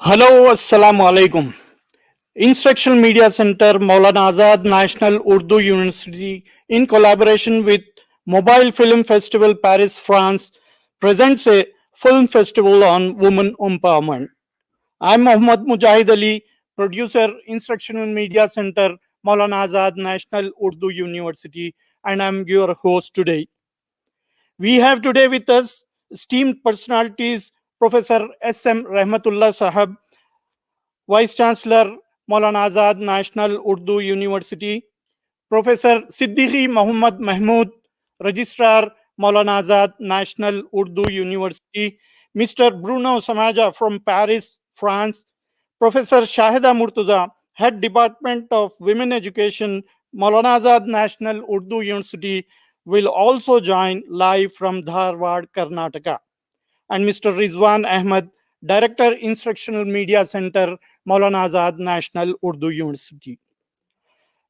Hello, Assalamu alaikum. Instructional Media Centre, Maulana Azad National Urdu University, in collaboration with Mobile Film Festival Paris, France, presents a film festival on women empowerment. I'm Mohammad Mujahid Ali, producer, Instructional Media Centre, Maulana Azad National Urdu University, and I'm your host today. We have today with us esteemed personalities Professor S.M. Rahmatullah Sahab, Vice Chancellor, Maulana Azad National Urdu University, Professor Siddiqui Muhammad Mahmood, Registrar, Maulana Azad National Urdu University, Mr. Bruno Samaja from Paris, France, Professor Shahida Murtuza, Head Department of Women Education, Maulana Azad National Urdu University, will also join live from Dharwad, Karnataka, and Mr. Rizwan Ahmed, Director, Instructional Media Centre, Maulana Azad National Urdu University.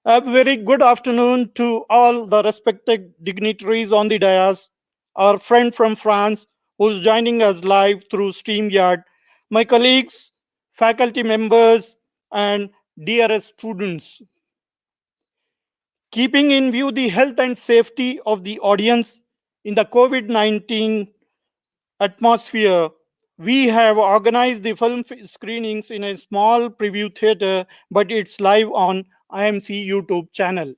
A very good afternoon to all the respected dignitaries on the dais, our friend from France who's joining us live through StreamYard, my colleagues, faculty members, and dearest students. Keeping in view the health and safety of the audience in the COVID 19 atmosphere, we have organized the film screenings in a small preview theater, but it's live on IMC YouTube channel.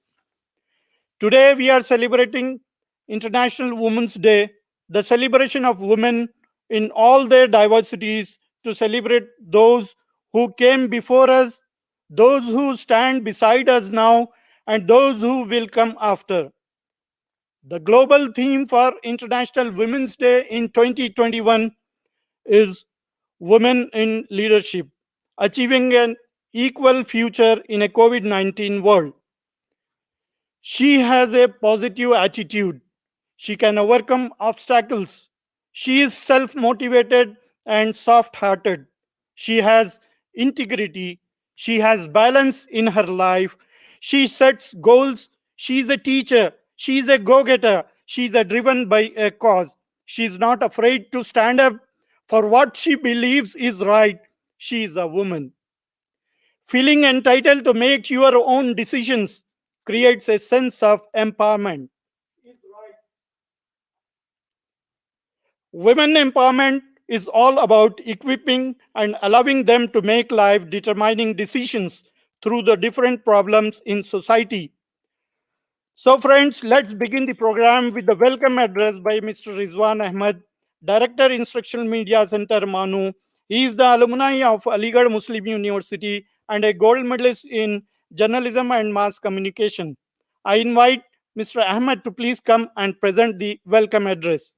Today, we are celebrating International Women's Day, the celebration of women in all their diversities, to celebrate those who came before us, those who stand beside us now, and those who will come after. The global theme for International Women's Day in 2021 is Women in Leadership, achieving an equal future in a COVID 19 world. She has a positive attitude. She can overcome obstacles. She is self motivated and soft hearted. She has integrity. She has balance in her life. She sets goals. She is a teacher. She is a go getter. She is driven by a cause. She is not afraid to stand up for what she believes is right. She is a woman. Feeling entitled to make your own decisions creates a sense of empowerment. Women empowerment is all about equipping and allowing them to make life determining decisions through the different problems in society. So, friends, let's begin the program with the welcome address by Mr. Rizwan Ahmed, Director, Instructional Media Centre, MANUU. He is the alumni of Aligarh Muslim University and a gold medalist in journalism and mass communication. I invite Mr. Ahmed to please come and present the welcome address.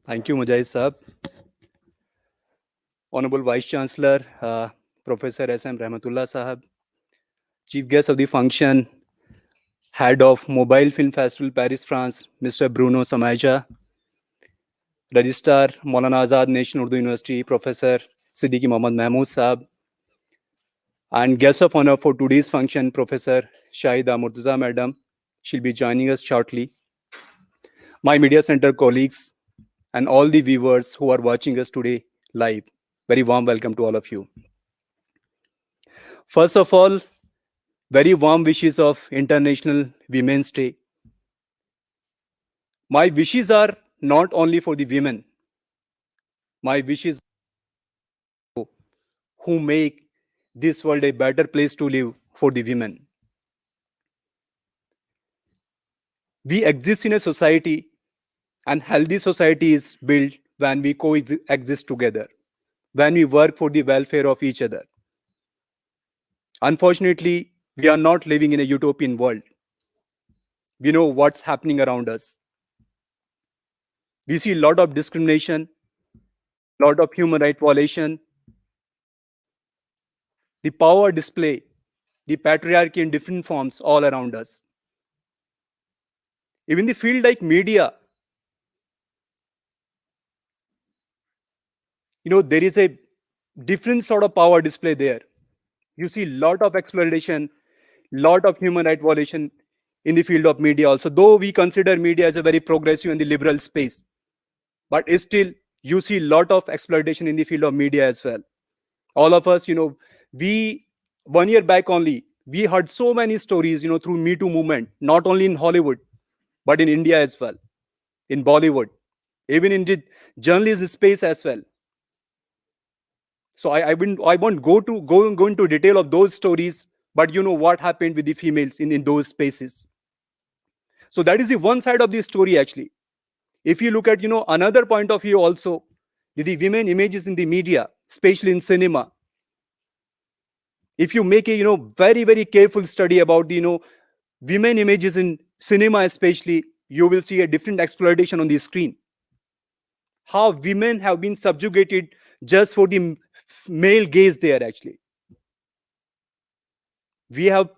Thank you, Mujahid Saab. Honorable Vice Chancellor, Professor S.M. Rahmatullah Sahab, Chief Guest of the function, Head of Mobile Film Festival Paris, France, Mr. Bruno Samaja, Registrar, Maulana Azad National Urdu University, Professor Siddiqui Muhammad Mahmood Sahab, and guest of honor for today's function, Professor Shahida Murtuza Madam. She'll be joining us shortly. My Media Center colleagues and all the viewers who are watching us today live, very warm welcome to all of you. First of all, very warm wishes of International Women's Day. My wishes are not only for the women. My wishes are who make this world a better place to live for the women. We exist in a society, and healthy society is built when we coexist together, when we work for the welfare of each other. Unfortunately, we are not living in a utopian world. We know what's happening around us. We see a lot of discrimination, a lot of human rights violation, the power display, the patriarchy in different forms all around us. Even the field like media, there is a different sort of power display there. You see a lot of exploitation, lot of human rights violation, in the field of media also, though we consider media as a very progressive and the liberal space, but still you see a lot of exploitation in the field of media as well. All of us, we 1 year back only, we heard so many stories, through Me Too movement, not only in Hollywood, but in India as well, in Bollywood, even in the journalism space as well. So I won't go into detail of those stories, but you know what happened with the females in those spaces. So that is the one side of the story actually. If you look at another point of view also, the women images in the media, especially in cinema. If you make a very very careful study about the women images in cinema especially, you will see a different exploitation on the screen. How women have been subjugated just for the male gaze there actually. We have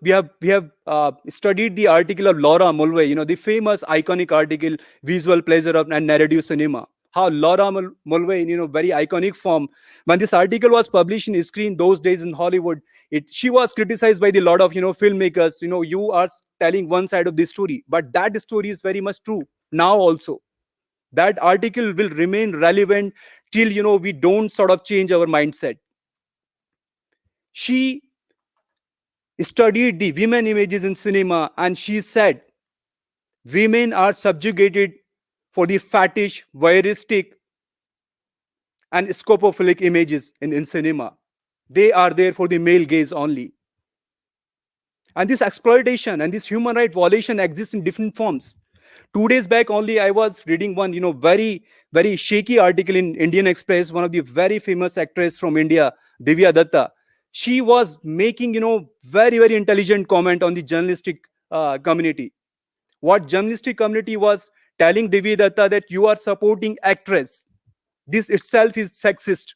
studied the article of Laura Mulvey, the famous iconic article, Visual Pleasure of and Narrative Cinema. How Laura Mulvey, in very iconic form, when this article was published in screen those days in Hollywood, she was criticized by the lot of filmmakers. You are telling one side of the story, but that story is very much true now also. That article will remain relevant till we don't sort of change our mindset. She studied the women images in cinema, and she said women are subjugated for the fetish, voyeuristic, and scopophilic images in cinema. They are there for the male gaze only. And this exploitation and this human right violation exists in different forms. 2 days back only, I was reading one, very, very shaky article in Indian Express, one of the very famous actress from India, Divya Datta. She was making, very, very intelligent comment on the journalistic community. What journalistic community was telling Divya Datta that you are supporting actress. This itself is sexist,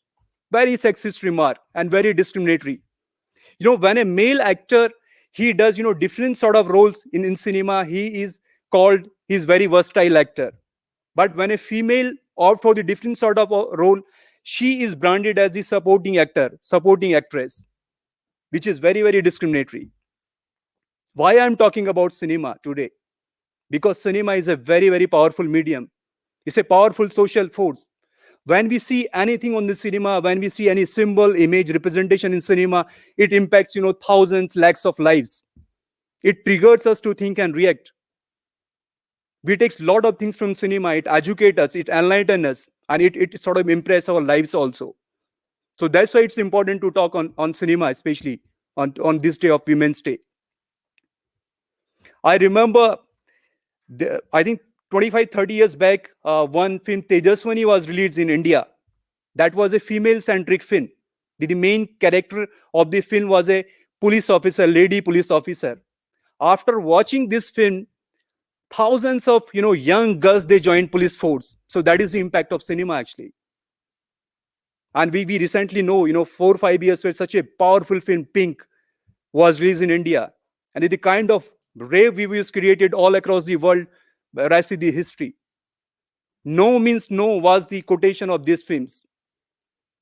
very sexist remark and very discriminatory. When a male actor, he does, different sort of roles in cinema, he is called, he's very versatile actor. But when a female opt for the different sort of role, she is branded as the supporting actor, supporting actress, which is very, very discriminatory. Why I'm talking about cinema today? Because cinema is a very, very powerful medium. It's a powerful social force. When we see anything on the cinema, when we see any symbol, image, representation in cinema, it impacts, thousands, lakhs of lives. It triggers us to think and react. We take a lot of things from cinema. It educates us, it enlightens us, and it sort of impresses our lives also. So that's why it's important to talk on cinema, especially on this day of Women's Day. I remember, I think 25, 30 years back, one film, Tejaswani, was released in India. That was a female-centric film. The main character of the film was a police officer, lady police officer. After watching this film, thousands of young girls, they joined police force. So that is the impact of cinema actually. And we recently know 4 or 5 years where such a powerful film, Pink, was released in India, and the kind of rave reviews created all across the world, where I see the history. No means no was the quotation of these films.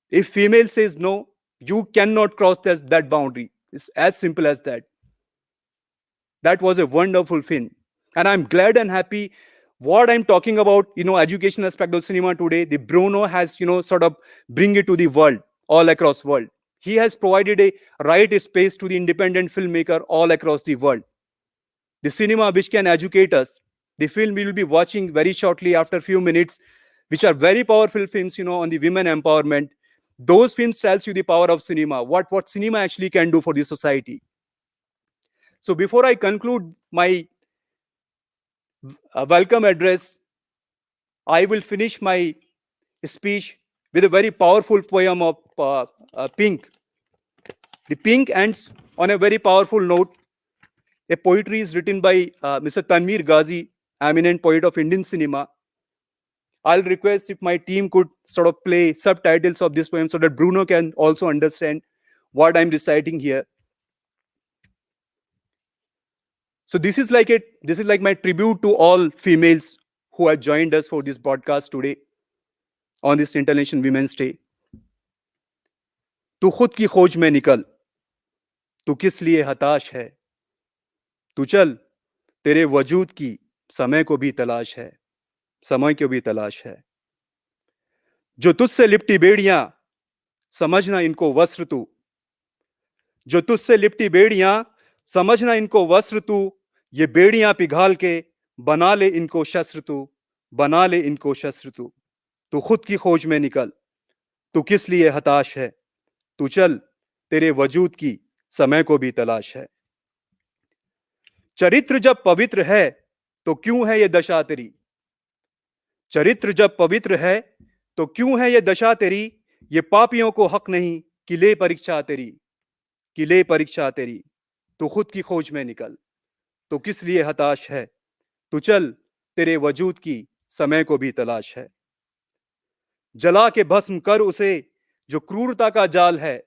If female says no, you cannot cross that boundary. It's as simple as that. That was a wonderful film. And I'm glad and happy what I'm talking about, education aspect of cinema today, the Bruno has, sort of bring it to the world, all across world. He has provided a right space to the independent filmmaker all across the world. The cinema which can educate us. The film we will be watching very shortly after a few minutes, which are very powerful films, on the women empowerment. Those films tells you the power of cinema, what cinema actually can do for the society. So before I conclude my welcome address, I will finish my speech with a very powerful poem of Pink. The Pink ends on a very powerful note. A poetry is written by Mr. Tanveer Ghazi, eminent poet of Indian cinema. I'll request if my team could sort of play subtitles of this poem so that Bruno can also understand what I'm reciting here. So this is like my tribute to all females who have joined us for this broadcast today on this International Women's Day. तू खुद की खोज में निकल, तू किस लिए हताश है, तू चल तेरे वजूद की समय को भी तलाश है, समय को भी तलाश है। जो तुझसे लिपटी बेड़ियां, समझना इनको वस्त्र तू। जो तुझसे लिपटी बेड़ियां, समझना इनको वस्त्र तू। ये बेड़ियां पिघाल के बना ले इनको शस्त्र तू, बना ले इनको शस्त्र तू। तू खुद की खोज में निकल, तू किस लिए हताश है। तू चल, तेरे वजूद की समय को भी तलाश है। चरित्र जब पवित्र है तो क्यों है ये दशा तेरी। चरित्र जब पवित्र है तो क्यों है ये दशा तेरी। ये पापियों को हक नहीं कि ले परीक्षा तेरी, कि ले परीक्षा तेरी। तू खुद की खोज में निकल, तो किस लिए हताश है। तू चल, तेरे वजूद की समय को भी तलाश है। जला के भस्म कर उसे जो क्रूरता का जाल है,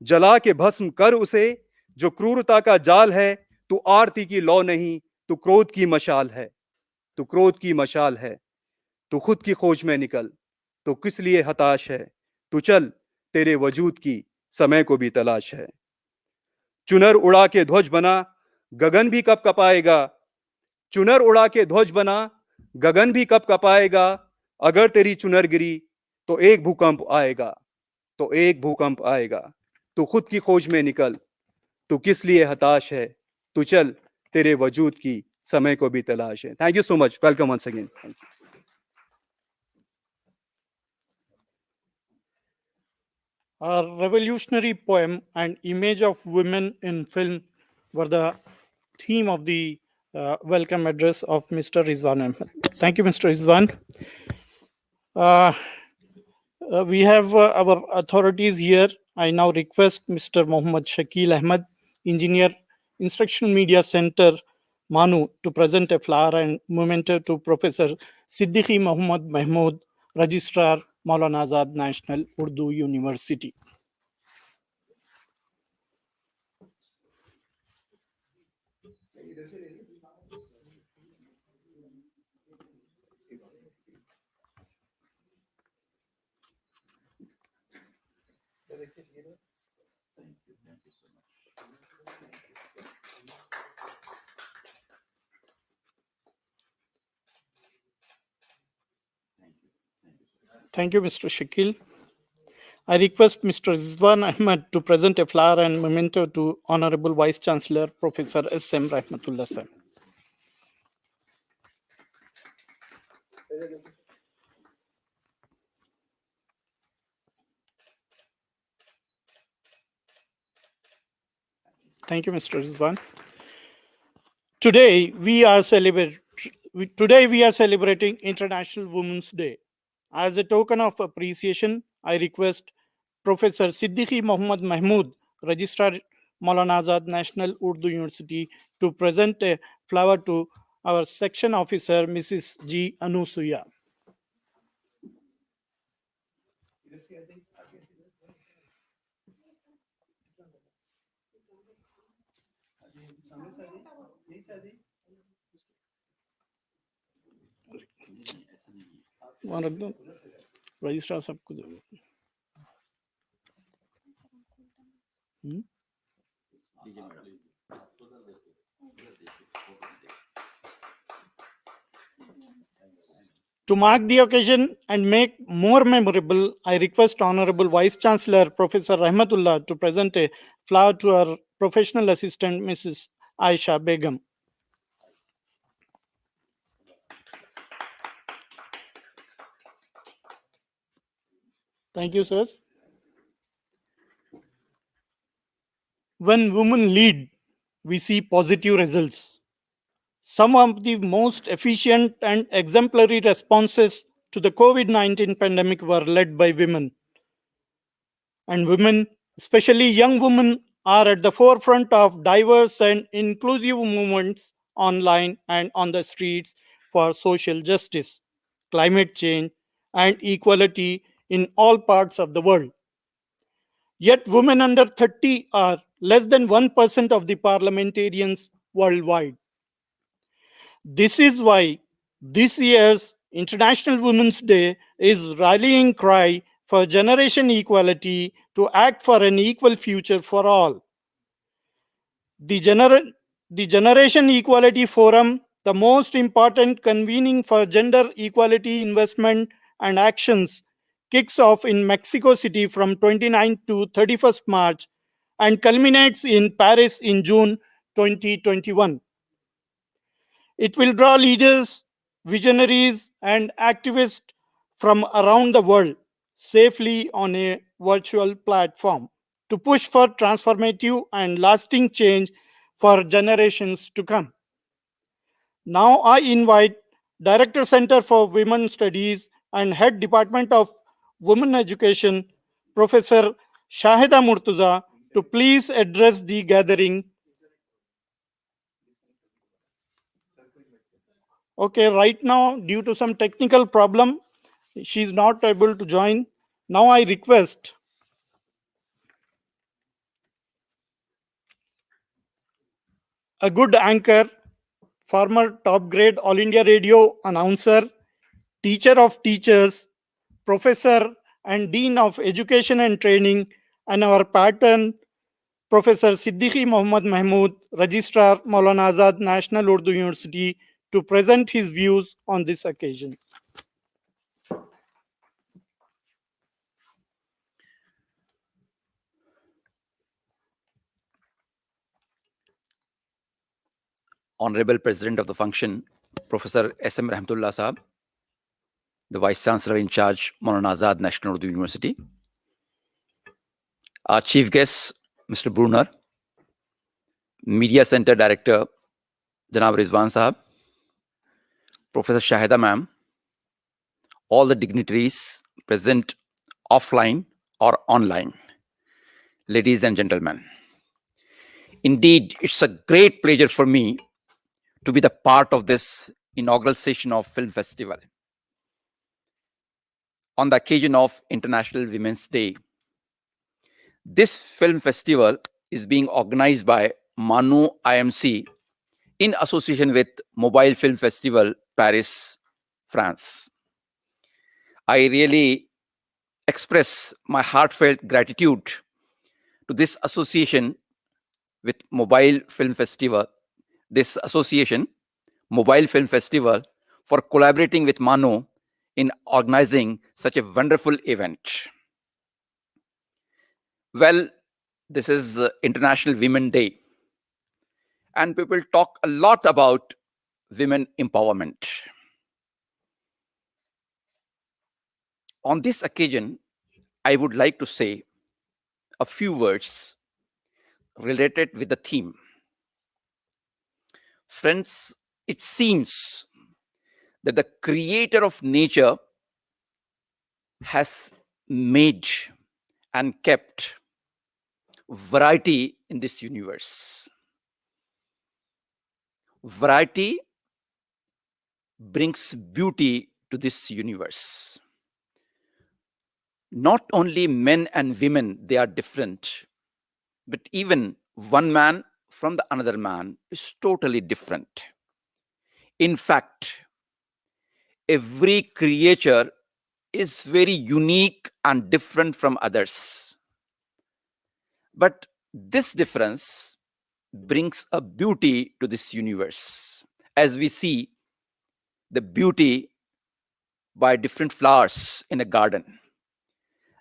जला के भस्म कर उसे जो क्रूरता का जाल है। तू आरती की लौ नहीं, तू क्रोध की मशाल है, तू क्रोध की मशाल है। तू खुद की खोज में निकल, तो किस लिए हताश है। तू चल, तेरे वजूद की समय को भी तलाश है। चुनर उड़ा के ध्वज बना, गगन भी कब कपाएगा। चुनर उड़ा के ध्वज बना, गगन भी कब कपाएगा। अगर तेरी चुनर गिरी तो एक भूकंप आएगा, तो एक भूकंप आएगा। तू खुद की खोज में निकल, तू किस लिए हताश है। तू चल, तेरे वजूद की समय को भी तलाश है। Thank you so much. Welcome once again. Thank you. A revolutionary poem and image of women in film were the theme of the welcome address of Mr. Rizwan Ahmed. Thank you, Mr. Rizwan. We have our authorities here. I now request Mr. Mohammad Shakil Ahmed, Engineer, Instructional Media Centre, MANUU, to present a flower and memento to Professor Siddiqui Mohammad Mahmood, Registrar, Maulana Azad National Urdu University. Thank you, Mr. Shakil. I request Mr. Rizwan Ahmed to present a flower and memento to Honorable Vice Chancellor Professor S.M. Rahmatullah Sir. Thank you, Mr. Rizwan. Today we are celebrating International Women's Day. As a token of appreciation, I request Professor Siddiqui Mohammad Mahmood, Registrar Maulana Azad National Urdu University, to present a flower to our section officer, Mrs. G. Anusuya. Registrar साहब को दो। To mark the occasion and make more memorable, I request Honorable Vice Chancellor Professor Rahmatullah to present a flower to our professional assistant, Mrs. Aisha Begum. Thank you, sirs. When women lead, we see positive results. Some of the most efficient and exemplary responses to the COVID-19 pandemic were led by women. And women, especially young women, are at the forefront of diverse and inclusive movements online and on the streets for social justice, climate change, and equality in all parts of the world. Yet, women under 30 are less than 1% of the parliamentarians worldwide. This is why this year's International Women's Day is rallying cry for generation equality to act for an equal future for all. The The Generation Equality Forum, the most important convening for gender equality investment and actions, kicks off in Mexico City from 29th to 31st March and culminates in Paris in June 2021. It will draw leaders, visionaries, and activists from around the world safely on a virtual platform to push for transformative and lasting change for generations to come. Now I invite Director Center for Women Studies and Head Department of Women Education, Professor Shahida Murtuza, to please address the gathering. Okay, right now, due to some technical problem, she is not able to join. Now I request a good anchor, former top grade All India Radio announcer, teacher of teachers, professor and dean of education and training, and our patron, Professor Siddiqui Mohammad Mahmood, Registrar Maulana Azad National Urdu University, to present his views on this occasion. Honorable President of the function, Professor S.M. Rahmatullah Sahab, the Vice Chancellor in charge, Maulana Azad National Urdu University, our Chief Guest, Mr. Brunner, Media Center Director, Janab Rizwan Sahab, Professor Shahida Ma'am, all the dignitaries present offline or online, ladies and gentlemen. Indeed, it's a great pleasure for me to be the part of this inaugural session of Film Festival on the occasion of International Women's Day. This film festival is being organized by MANUU IMC in association with Mobile Film Festival, Paris, France. I really express my heartfelt gratitude to this association with Mobile Film Festival, this association, Mobile Film Festival, for collaborating with MANUU in organizing such a wonderful event. Well, this is International Women's Day, and people talk a lot about women empowerment. On this occasion, I would like to say a few words related with the theme. Friends, it seems that the creator of nature has made and kept variety in this universe. Variety brings beauty to this universe. Not only men and women, they are different, but even one man from the another man is totally different. In fact, every creature is very unique and different from others. But this difference brings a beauty to this universe. As we see the beauty by different flowers in a garden,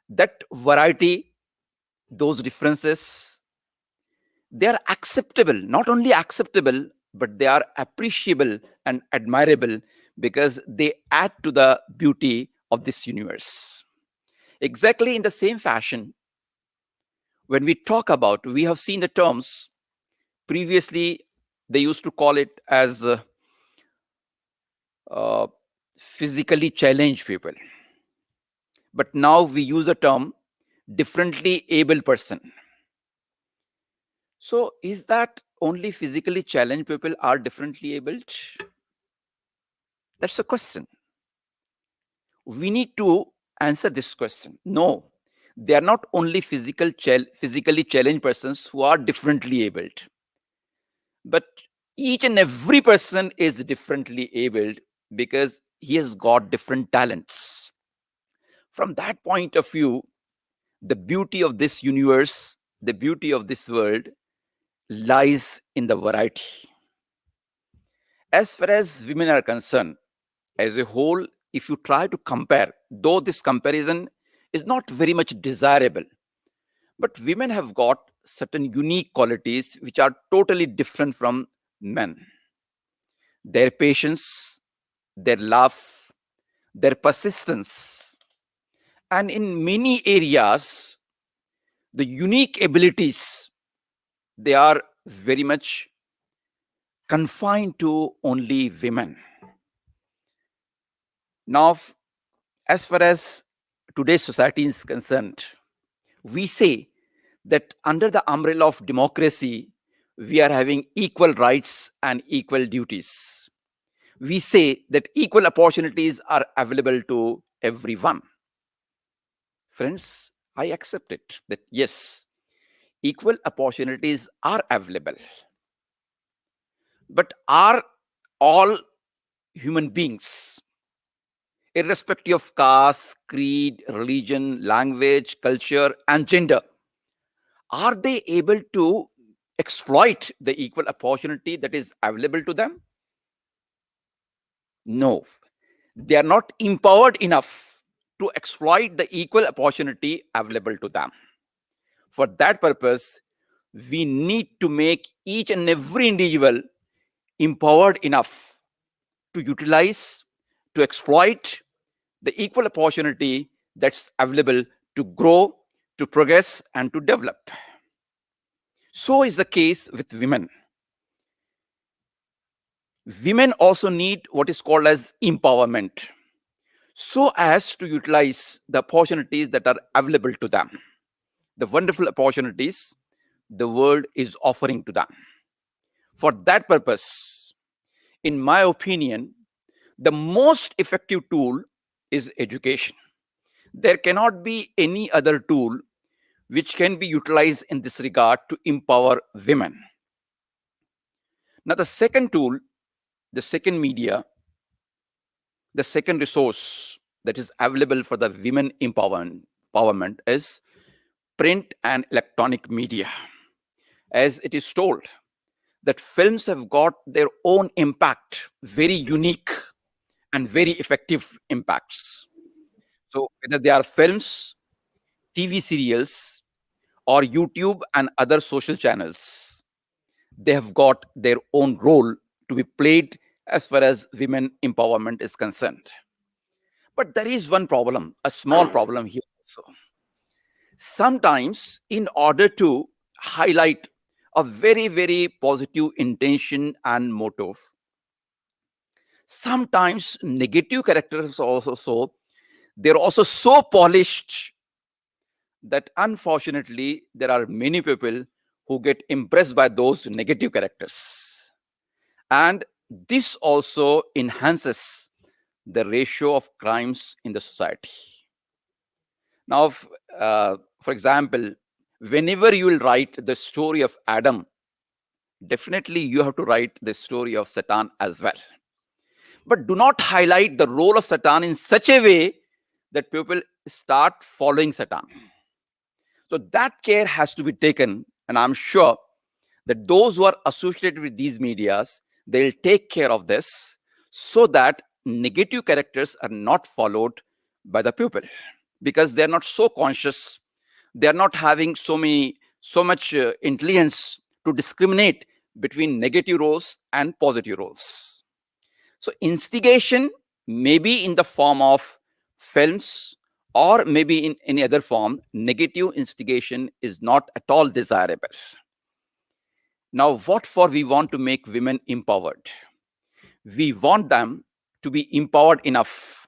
that variety, those differences, they are acceptable, not only acceptable, but they are appreciable and admirable because they add to the beauty of this universe. Exactly in the same fashion, when we talk about, we have seen the terms previously, they used to call it as physically challenged people. But now we use the term differently able person. So is that only physically challenged people are differently abled? That's a question. We need to answer this question. No, they are not only physically challenged persons who are differently abled, but each and every person is differently abled because he has got different talents. From that point of view, the beauty of this universe, the beauty of this world lies in the variety. As far as women are concerned, as a whole, if you try to compare, though this comparison is not very much desirable, but women have got certain unique qualities which are totally different from men. Their patience, their love, their persistence, and in many areas, the unique abilities, they are very much confined to only women. Now, as far as today's society is concerned, we say that under the umbrella of democracy, we are having equal rights and equal duties. We say that equal opportunities are available to everyone. Friends, I accept it that yes, equal opportunities are available. But are all human beings, irrespective of caste, creed, religion, language, culture, and gender, are they able to exploit the equal opportunity that is available to them? No. They are not empowered enough to exploit the equal opportunity available to them. For that purpose, we need to make each and every individual empowered enough to utilize, to exploit the equal opportunity that's available to grow, to progress, and to develop. So is the case with women. Women also need what is called as empowerment, so as to utilize the opportunities that are available to them, the wonderful opportunities the world is offering to them. For that purpose, in my opinion, the most effective tool is education. There cannot be any other tool which can be utilized in this regard to empower women. Now, the second tool, the second media, the second resource that is available for the women empowerment is print and electronic media. As it is told, that films have got their own impact, very unique and very effective impacts. So whether they are films, TV serials, or YouTube and other social channels, they have got their own role to be played as far as women empowerment is concerned. But there is one problem, a small problem here also. Sometimes, in order to highlight a very, very positive intention and motive, sometimes negative characters also, they're also so polished that unfortunately there are many people who get impressed by those negative characters, and this also enhances the ratio of crimes in the society. Now, for example, whenever you will write the story of Adam, definitely you have to write the story of Satan as well. But do not highlight the role of Satan in such a way that people start following Satan. So that care has to be taken, and I'm sure that those who are associated with these medias, they'll take care of this so that negative characters are not followed by the people, because they're not so conscious, they're not having so much intelligence to discriminate between negative roles and positive roles. So instigation may be in the form of films or maybe in any other form. Negative instigation is not at all desirable. Now, what for we want to make women empowered? We want them to be empowered enough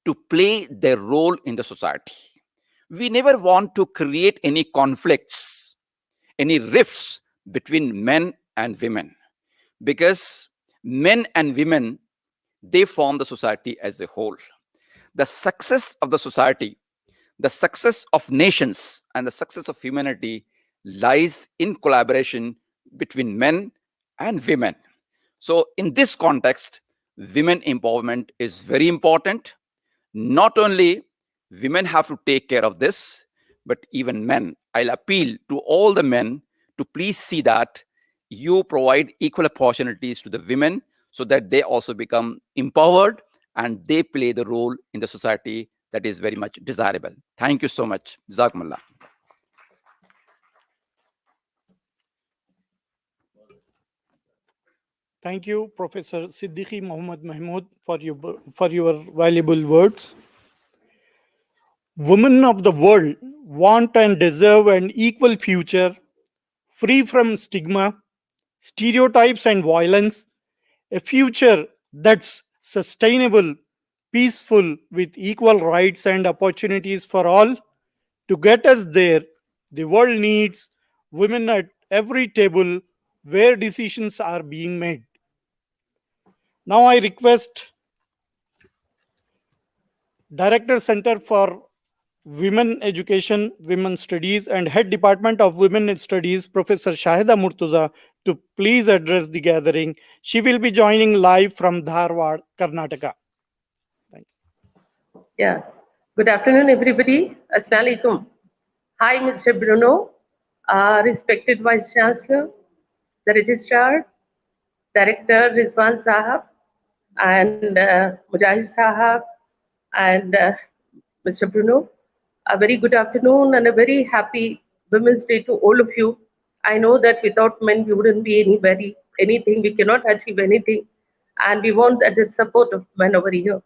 to play their role in the society. We never want to create any conflicts, any rifts between men and women, because men and women, they form the society as a whole. The success of the society, the success of nations, and the success of humanity lies in collaboration between men and women. So in this context, women empowerment is very important. Not only women have to take care of this, but even men. I'll appeal to all the men to please see that you provide equal opportunities to the women so that they also become empowered and they play the role in the society that is very much desirable. Thank you so much. Jazakumullah. Thank you, Professor Siddiqui Mohammed Mahmood, for your valuable words. Women of the world want and deserve an equal future, free from stigma, stereotypes, and violence, a future that's sustainable, peaceful, with equal rights and opportunities for all. To get us there, the world needs women at every table where decisions are being made. Now I request Director Center for Women Education, Women Studies and Head Department of Women Studies, Professor Shahida Murtuza, to please address the gathering. She will be joining live from Dharwad, Karnataka. Thank you. Yeah. Good afternoon, everybody. Assalamu alaikum. Hi, Mr. Bruno, respected Vice Chancellor, the Registrar, Director Rizwan Sahab, and Mujahid Sahab, and Mr. Bruno. A very good afternoon and a very happy Women's Day to all of you. I know that without men, we wouldn't be anything. We cannot achieve anything. And we want the support of men over here.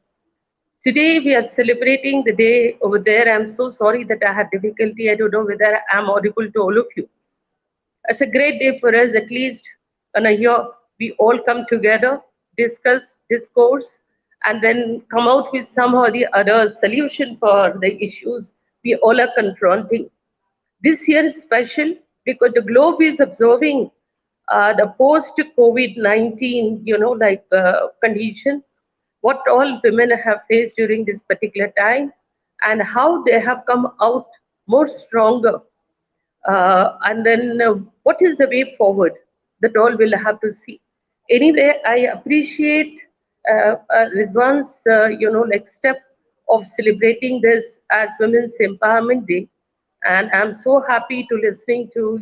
Today we are celebrating the day over there. I'm so sorry that I had difficulty. I don't know whether I'm audible to all of you. It's a great day for us, at least in a year. We all come together, discuss, discourse, and then come out with some or the other solution for the issues we all are confronting. This year is special because the globe is observing the post-COVID-19, condition, what all women have faced during this particular time, and how they have come out more stronger. And then what is the way forward? That all will have to see. Anyway, I appreciate Rizwan's, step of celebrating this as Women's Empowerment Day. And I'm so happy to listening to,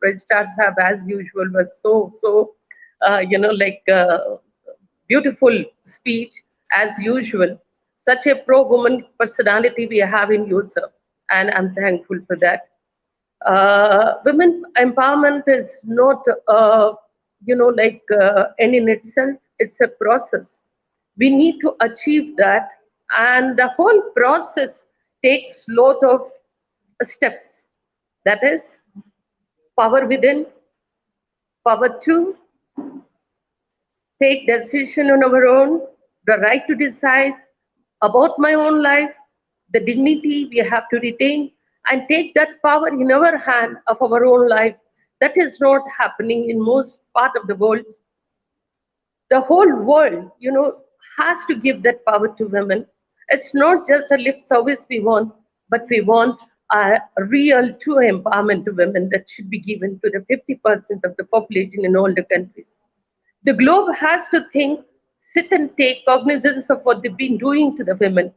Registrar Sahab as usual was so, beautiful speech as usual. Such a pro-woman personality we have in you, sir. And I'm thankful for that. Women empowerment is not, end in itself. It's a process. We need to achieve that. And the whole process takes lot of steps. That is power within, power to, take decision on our own, the right to decide about my own life, the dignity we have to retain, and take that power in our hand of our own life. That is not happening in most part of the world. The whole world, has to give that power to women. It's not just a lip service we want, but we want a real true empowerment to women that should be given to the 50% of the population in all the countries. The globe has to think, sit and take cognizance of what they've been doing to the women.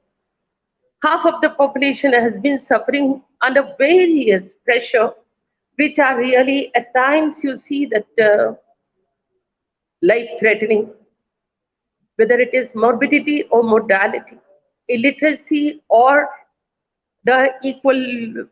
Half of the population has been suffering under various pressure, which are really, at times you see that life-threatening, whether it is morbidity or mortality, illiteracy or the equal,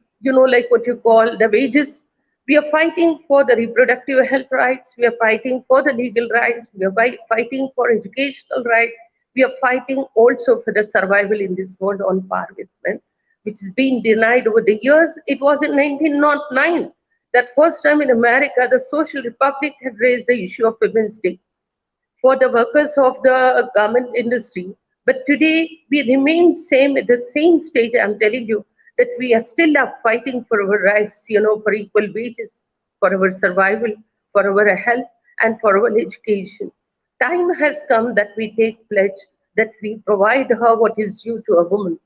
what you call the wages. We are fighting for the reproductive health rights. We are fighting for the legal rights. We are fighting for educational rights. We are fighting also for the survival in this world on par with men, which has been denied over the years. It was in 1909 that first time in America, the Social Republic had raised the issue of Women's Day for the workers of the garment industry. But today, we remain same at the same stage. I'm telling you that we are still up fighting for our rights, for equal wages, for our survival, for our health, and for our education. Time has come that we take pledge, that we provide her what is due to a woman,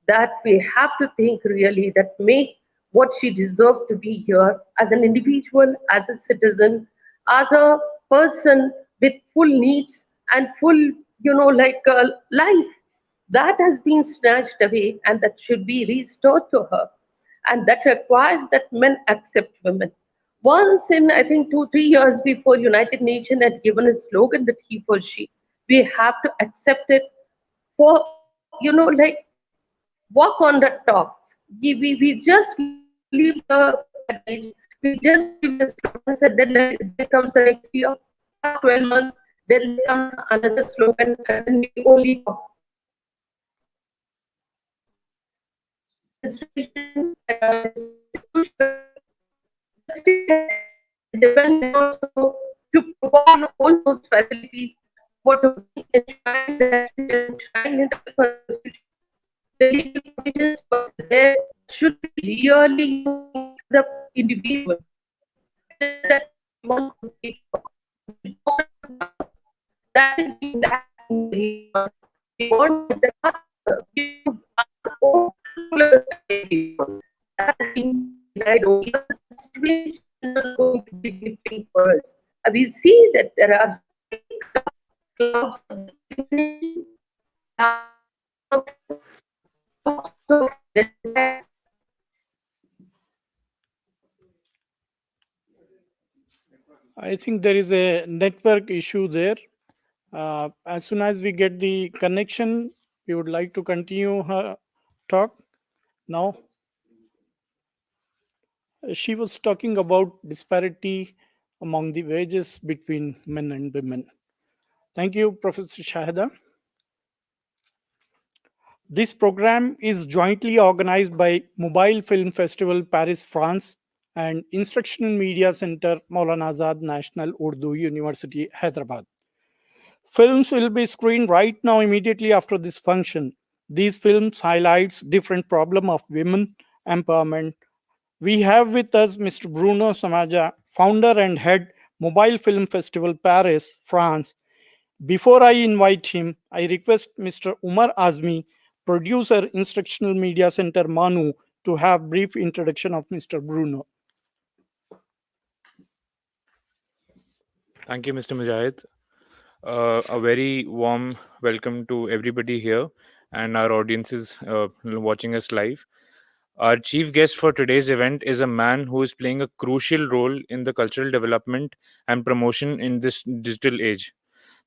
that we have to think really that make what she deserves to be here as an individual, as a citizen, as a person with full needs and full, life. That has been snatched away and that should be restored to her. And that requires that men accept women. Once in, I think, 2, 3 years before, United Nations had given a slogan that he for she. We have to accept it for, like, walk on the talks. We just leave the package, we just give the slogan, and then comes the next year, past 12 months, then there comes another slogan, and then we only talk. Administration, institution, justice has depended also to provide all those facilities what to be enshrined in the constitution. The legal provisions were there should be really the individual, whether that we want to take that is being lacking in the reform. We want the we our own people. That is being denied only. The situation is not going to be different for us. We see that there are clouds of discrimination, I think there is a network issue there. As soon as we get the connection, we would like to continue her talk. Now, she was talking about disparity among the wages between men and women. Thank you, Professor Shahida. This program is jointly organized by Mobile Film Festival Paris, France, and Instructional Media Centre, Maulana Azad National Urdu University, Hyderabad. Films will be screened right now immediately after this function. These films highlights different problem of women empowerment. We have with us Mr. Bruno Samaja, founder and head Mobile Film Festival Paris, France. Before I invite him, I request Mr. Umar Azmi, producer, Instructional Media Centre, MANUU, to have brief introduction of Mr. Bruno. Thank you, Mr. Mujahid. A very warm welcome to everybody here and our audiences watching us live. Our chief guest for today's event is a man who is playing a crucial role in the cultural development and promotion in this digital age.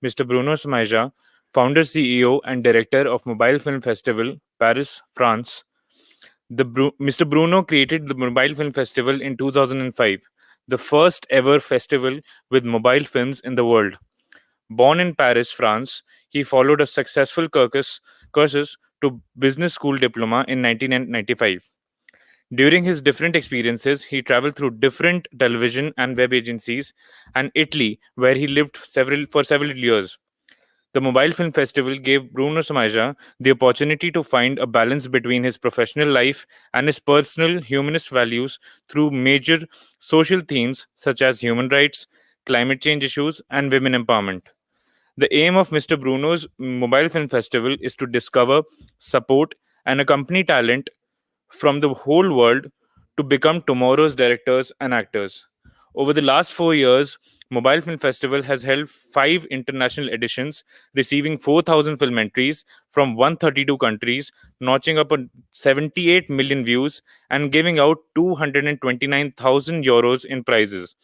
Mr. Bruno Samaja, founder, CEO, and director of Mobile Film Festival, Paris, France. Mr. Bruno created the Mobile Film Festival in 2005, the first ever festival with mobile films in the world. Born in Paris, France, he followed a successful courses to business school diploma in 1995. During his different experiences, he traveled through different television and web agencies and Italy, where he lived for several years. The Mobile Film Festival gave Bruno Samaja the opportunity to find a balance between his professional life and his personal humanist values through major social themes such as human rights, climate change issues, and women empowerment. The aim of Mr. Bruno's Mobile Film Festival is to discover, support, and accompany talent from the whole world to become tomorrow's directors and actors. Over the last 4 years, Mobile Film Festival has held 5 international editions, receiving 4,000 film entries from 132 countries, notching up on 78 million views, and giving out 229,000 euros in prizes.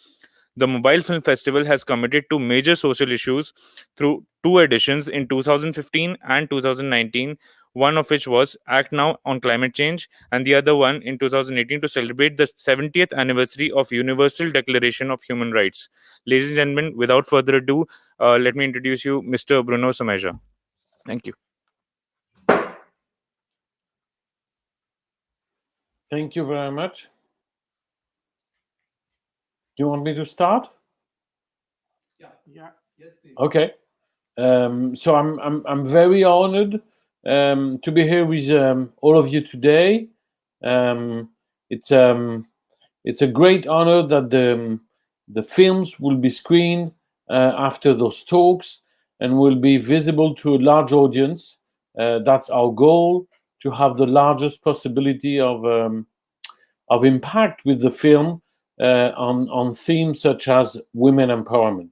The Mobile Film Festival has committed to major social issues through 2 editions in 2015 and 2019, one of which was Act Now on climate change, and the other one in 2018 to celebrate the 70th anniversary of Universal Declaration of Human Rights. Ladies and gentlemen, without further ado, let me introduce you Mr. Bruno Samaja. Thank you. Thank you very much. Do you want me to start? Yeah. Yes, please. Okay. So I'm very honored to be here with all of you today. It's a great honor that the films will be screened after those talks and will be visible to a large audience. That's our goal, to have the largest possibility of impact with the film on themes such as women empowerment.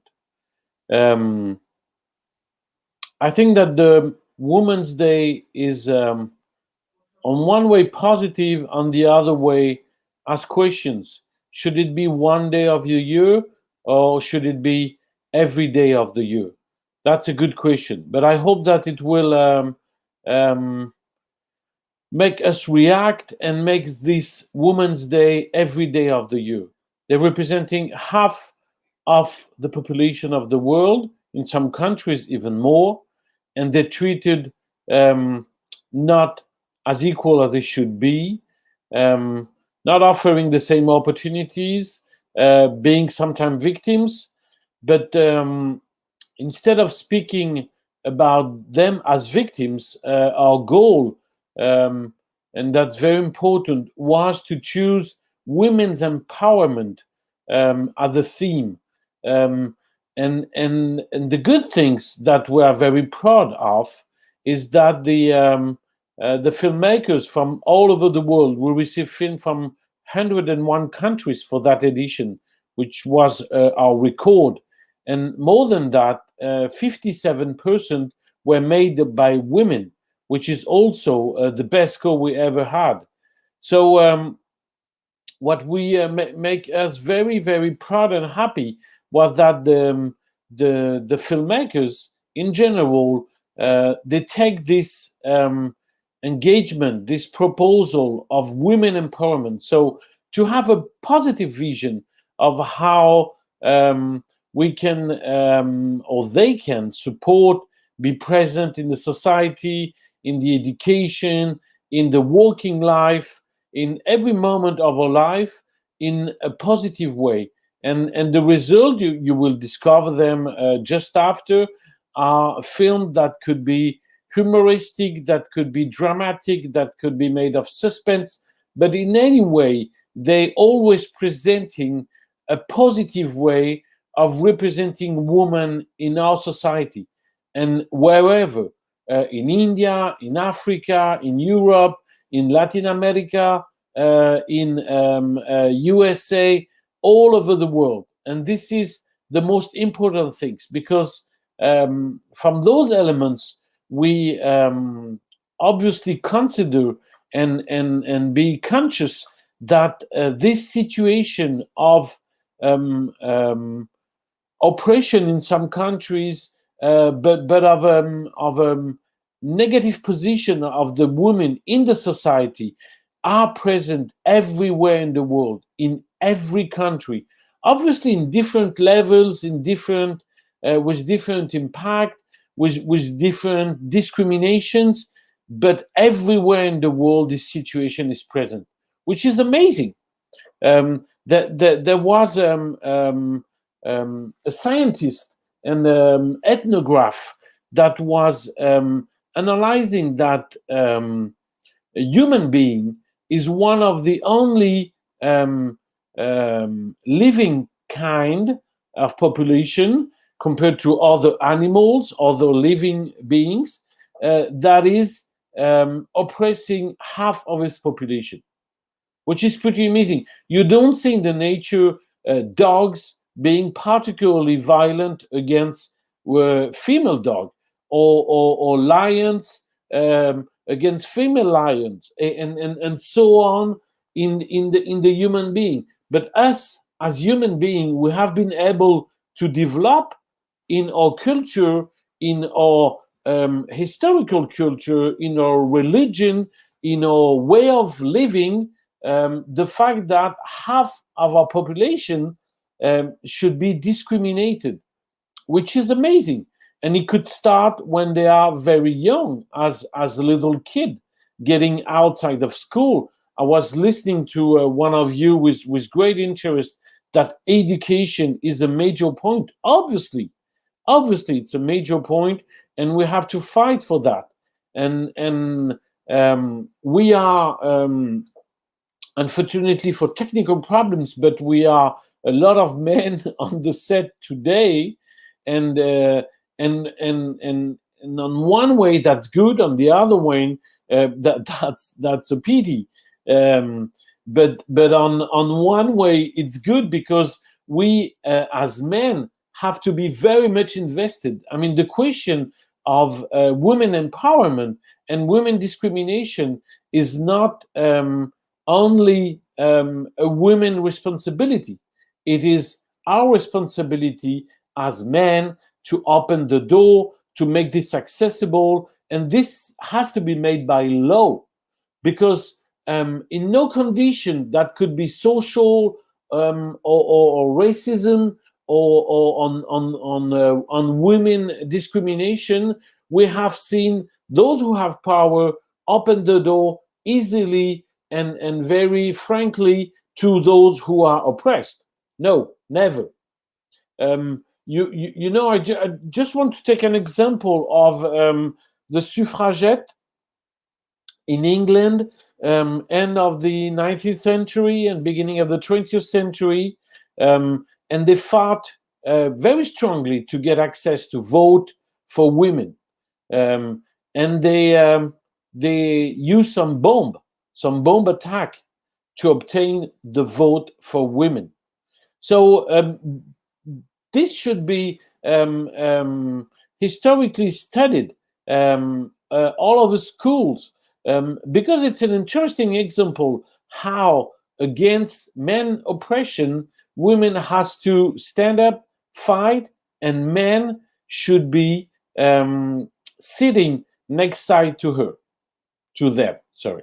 I think that the Women's Day is on one way positive, on the other way asks questions. Should it be one day of the year, or should it be every day of the year? That's a good question, but I hope that it will make us react and makes this Women's Day every day of the year. They're representing half of the population of the world, in some countries even more, and they're treated not as equal as they should be, not offering the same opportunities, being sometimes victims. But instead of speaking about them as victims, our goal, and that's very important, was to choose women's empowerment as the theme. And the good things that we are very proud of is that the filmmakers from all over the world will receive film from 101 countries for that edition, which was our record. And more than that, 57% were made by women, which is also the best score we ever had. So what we make us very, very proud and happy was that the filmmakers in general, they take this engagement, this proposal of women empowerment. So to have a positive vision of how we can, or they can support, be present in the society, in the education, in the working life, in every moment of our life, in a positive way. And the result, you will discover them just after, are a film that could be humoristic, that could be dramatic, that could be made of suspense, but in any way, they always presenting a positive way of representing women in our society. And wherever, in India, in Africa, in Europe, in Latin America, in USA, all over the world. And this is the most important things, because from those elements, we obviously consider and be conscious that this situation of oppression in some countries, but of a negative position of the women in the society, are present everywhere in the world, in every country, obviously in different levels, in different with different impact, with different discriminations, but everywhere in the world this situation is present, which is amazing. There was a scientist and ethnograph that was analyzing that a human being is one of the only living kind of population, compared to other animals, other living beings, that is oppressing half of its population, which is pretty amazing. You don't see in the nature dogs being particularly violent against female dog, or lions against female lions, and so on in the human being. But us as human being, we have been able to develop in our culture, in our historical culture, in our religion, in our way of living, the fact that half of our population should be discriminated, which is amazing. And it could start when they are very young, as a little kid, getting outside of school. I was listening to one of you with great interest, that education is a major point. Obviously it's a major point, and we have to fight for that. And we are, unfortunately for technical problems, but we are a lot of men on the set today, and on one way that's good, on the other way that's a pity. But on one way it's good, because we as men have to be very much invested. I mean, the question of women empowerment and women discrimination is not only a women responsibility. It is our responsibility as men to open the door, to make this accessible, and this has to be made by law, because in no condition that could be social or racism or on women discrimination. We have seen those who have power open the door easily and very frankly to those who are oppressed. No, never. You know, I just want to take an example of the suffragette in England, end of the 19th century and beginning of the 20th century, and they fought very strongly to get access to vote for women, and they used some bomb attack to obtain the vote for women. So this should be historically studied all over schools, because it's an interesting example how against men oppression women has to stand up, fight, and men should be sitting next side to them, sorry.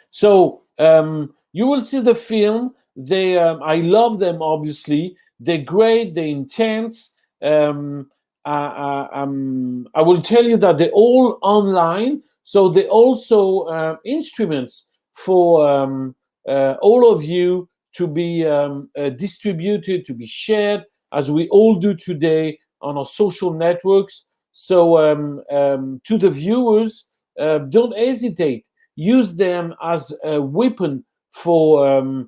So you will see the film. They I love them, obviously. They're great, they're intense. I will tell you that they're all online, so they're also instruments for all of you to be distributed, to be shared, as we all do today on our social networks. So to the viewers, don't hesitate. Use them as a weapon for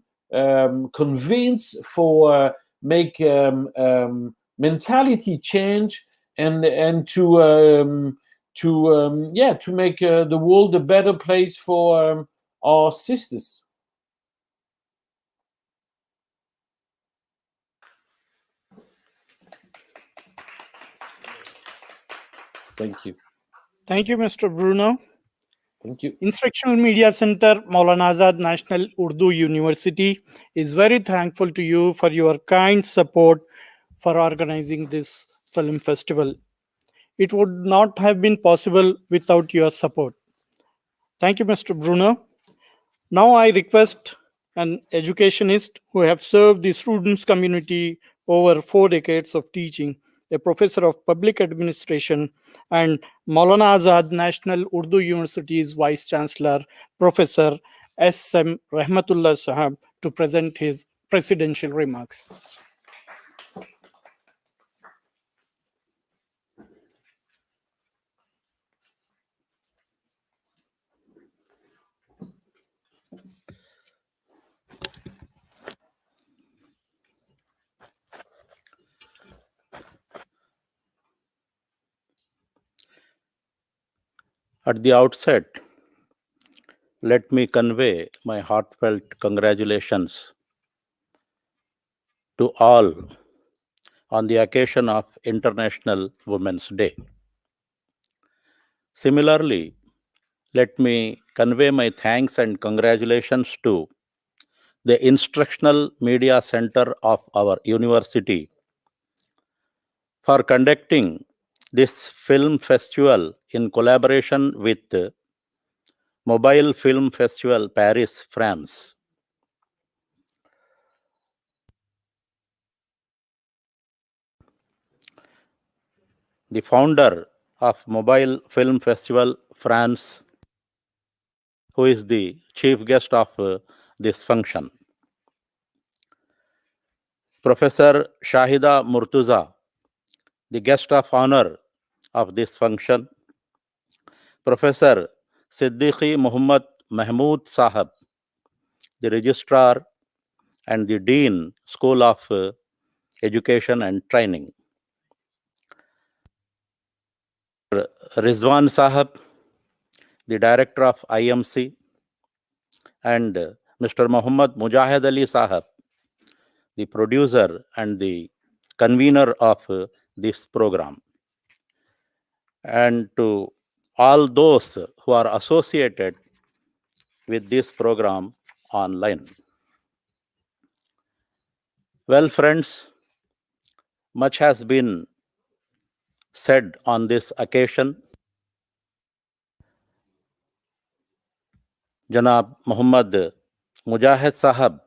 convince, for make mentality change, and to make the world a better place for our sisters. Thank you. Thank you, Mr. Bruno. Thank you. Instructional Media Centre, Maulana Azad National Urdu University is very thankful to you for your kind support for organizing this film festival. It would not have been possible without your support. Thank you, Mr. Bruno. Now I request an educationist who have served the students community over 4 decades of teaching, a professor of public administration, and Maulana Azad National Urdu University's Vice Chancellor, Professor S.M. Rahmatullah Sahab, to present his presidential remarks. At the outset, let me convey my heartfelt congratulations to all on the occasion of International Women's Day. Similarly, let me convey my thanks and congratulations to the Instructional Media Centre of our university for conducting this film festival in collaboration with Mobile Film Festival Paris, France. The founder of Mobile Film Festival France, who is the chief guest of this function. Professor Shahida Murtuza, the guest of honor of this function. Professor Siddiqui Muhammad Mahmood Sahab, the registrar and the dean, School of Education and Training. Rizwan Sahab, the director of IMC, and Mr. Muhammad Mujahid Ali Sahab, the producer and the convener of this program. And to all those who are associated with this program online. Well, friends, much has been said on this occasion. Janab Muhammad Mujahid Sahab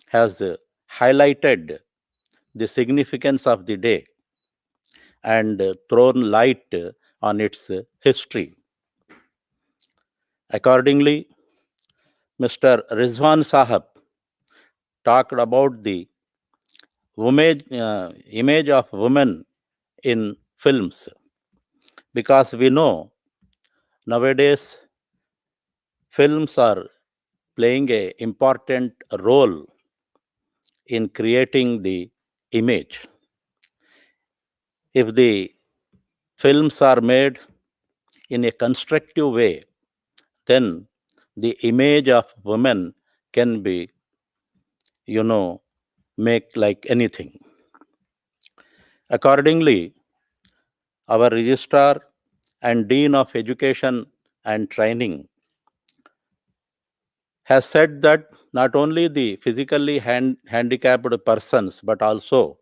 has highlighted the significance of the day and thrown light on its history. Accordingly, Mr. Rizwan Sahab talked about the image of women in films, because we know nowadays films are playing an important role in creating the image. If the films are made in a constructive way, then the image of women can be, make like anything. Accordingly, our registrar and dean of education and training has said that not only the physically handicapped persons, but also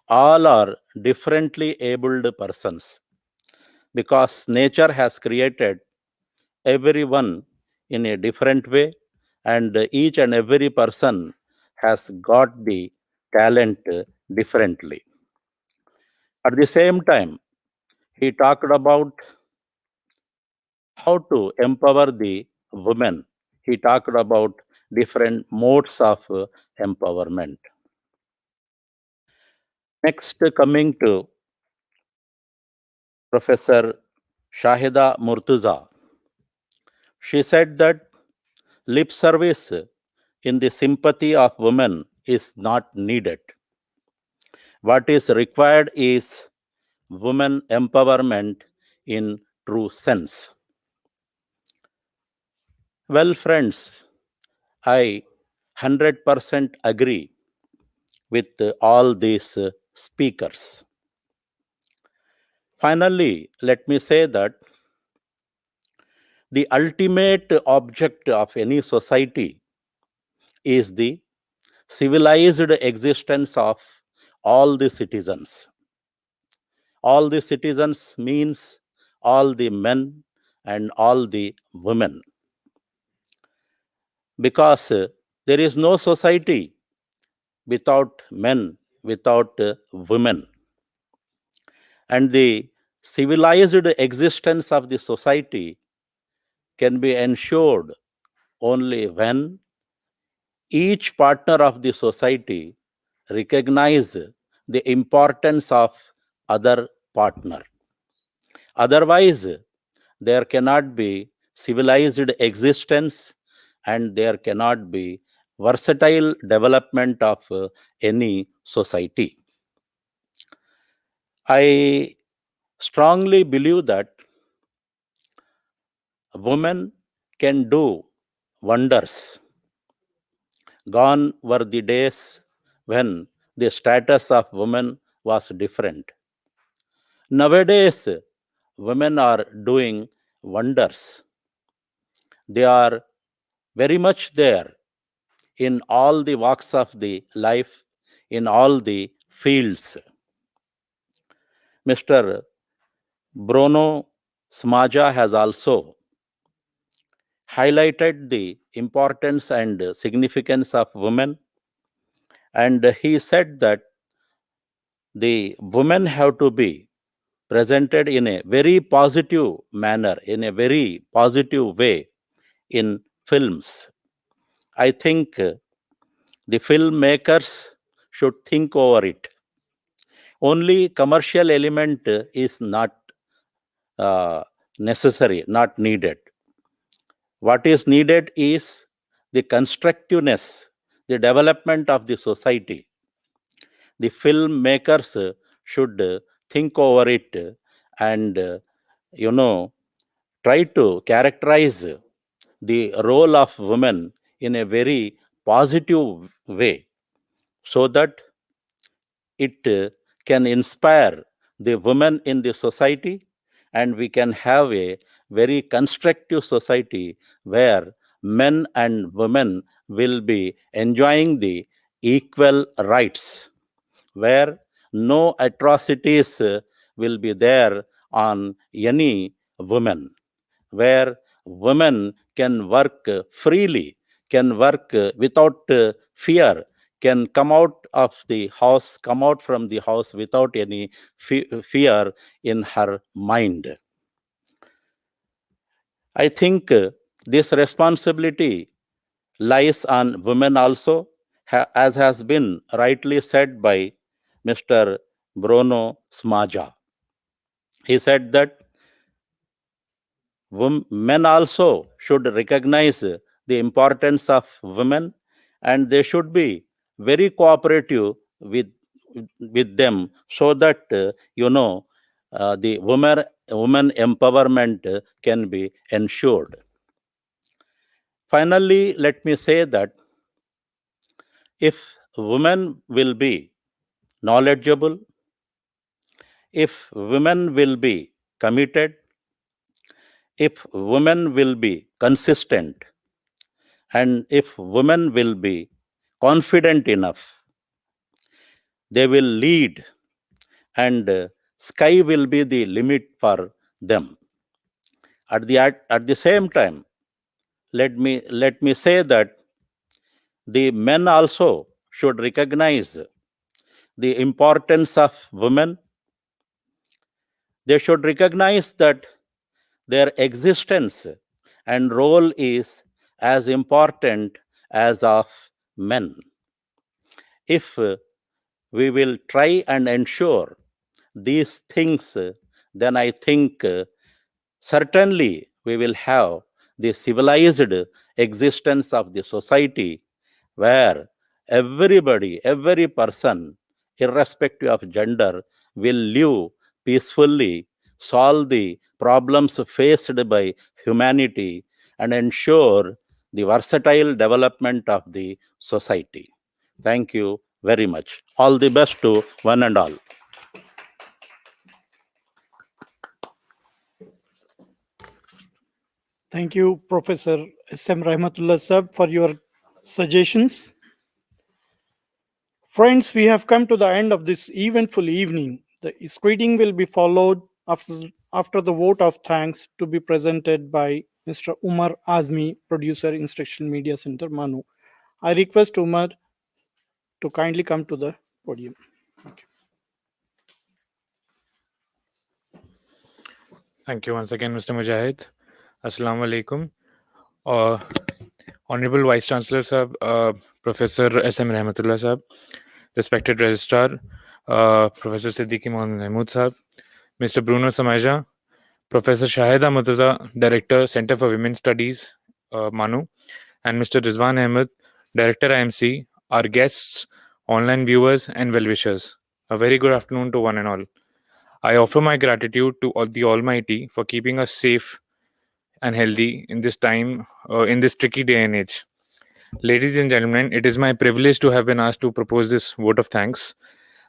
all are differently abled persons, because nature has created everyone in a different way, and each and every person has got the talent differently. At the same time, he talked about how to empower the women. He talked about different modes of empowerment. Next, coming to Professor Shahida Murtuza, she said that lip service in the sympathy of women is not needed. What is required is women empowerment in true sense. Well, friends, I 100% agree with all these speakers. Finally, let me say that the ultimate object of any society is the civilized existence of all the citizens. All the citizens means all the men and all the women. Because there is no society without men, without women. And the civilized existence of the society can be ensured only when each partner of the society recognize the importance of other partner. Otherwise, there cannot be civilized existence and there cannot be versatile development of any society. I strongly believe that women can do wonders. Gone were the days when the status of women was different. Nowadays, women are doing wonders. They are very much there in all the walks of the life, in all the fields. Mr. Bruno Smaja has also highlighted the importance and significance of women, and he said that the women have to be presented in a very positive manner, in a very positive way in films. I think the filmmakers should think over it. Only commercial element is not necessary, not needed. What is needed is the constructiveness, the development of the society. The filmmakers should think over it and, try to characterize the role of women in a very positive way, so that it can inspire the women in the society, and we can have a very constructive society where men and women will be enjoying the equal rights, where no atrocities will be there on any woman, where women can work freely, can work without fear, can come out of the house, come out from the house without any fear in her mind. I think this responsibility lies on women also, as has been rightly said by Mr. Bruno Smaja. He said that men also should recognize the importance of women, and they should be very cooperative with them, so that the woman empowerment can be ensured. Finally, let me say that if women will be knowledgeable, if women will be committed, if women will be consistent, and if women will be confident enough, they will lead, and sky will be the limit for them. At the same time, let me say that the men also should recognize the importance of women. They should recognize that their existence and role is as important as of men. If we will try and ensure these things, then I think certainly we will have the civilized existence of the society, where everybody, every person, irrespective of gender, will live peacefully, solve the problems faced by humanity, and ensure the versatile development of the society. Thank you very much. All the best to one and all. Thank you, Professor S.M. Rahmatullah Sahab, for your suggestions. Friends, we have come to the end of this eventful evening. The screening will be followed after the vote of thanks to be presented by Mr. Umar Azmi, producer, Instructional Media Centre, MANUU. I request Umar to kindly come to the podium. Thank you. Thank you once again, Mr. Mujahid. Assalamu alaikum. Honorable Vice Chancellor Sahab, Professor S.M. Rahmatullah Sahab, respected Registrar, Professor Siddiqui Mohammed Mahmood Sahab, Mr. Bruno Samaja, Professor Shahida Murtaza, Director, Center for Women's Studies, MANUU, and Mr. Rizwan Ahmed, Director, IMC, our guests, online viewers, and well-wishers. A very good afternoon to one and all. I offer my gratitude to the Almighty for keeping us safe and healthy in this time, in this tricky day and age. Ladies and gentlemen, it is my privilege to have been asked to propose this vote of thanks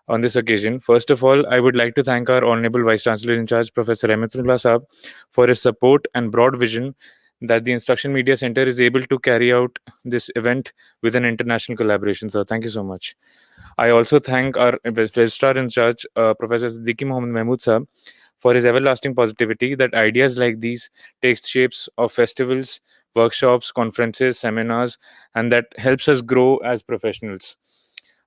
on this occasion. First of all, I would like to thank our Honorable Vice Chancellor in charge, Professor Rahmatullah Sahab, for his support and broad vision that the Instructional Media Centre is able to carry out this event with an international collaboration. So thank you so much. I also thank our Registrar in charge, Professor Siddiqui Mohammed Mahmood Sahab, for his everlasting positivity that ideas like these take shapes of festivals, workshops, conferences, seminars, and that helps us grow as professionals.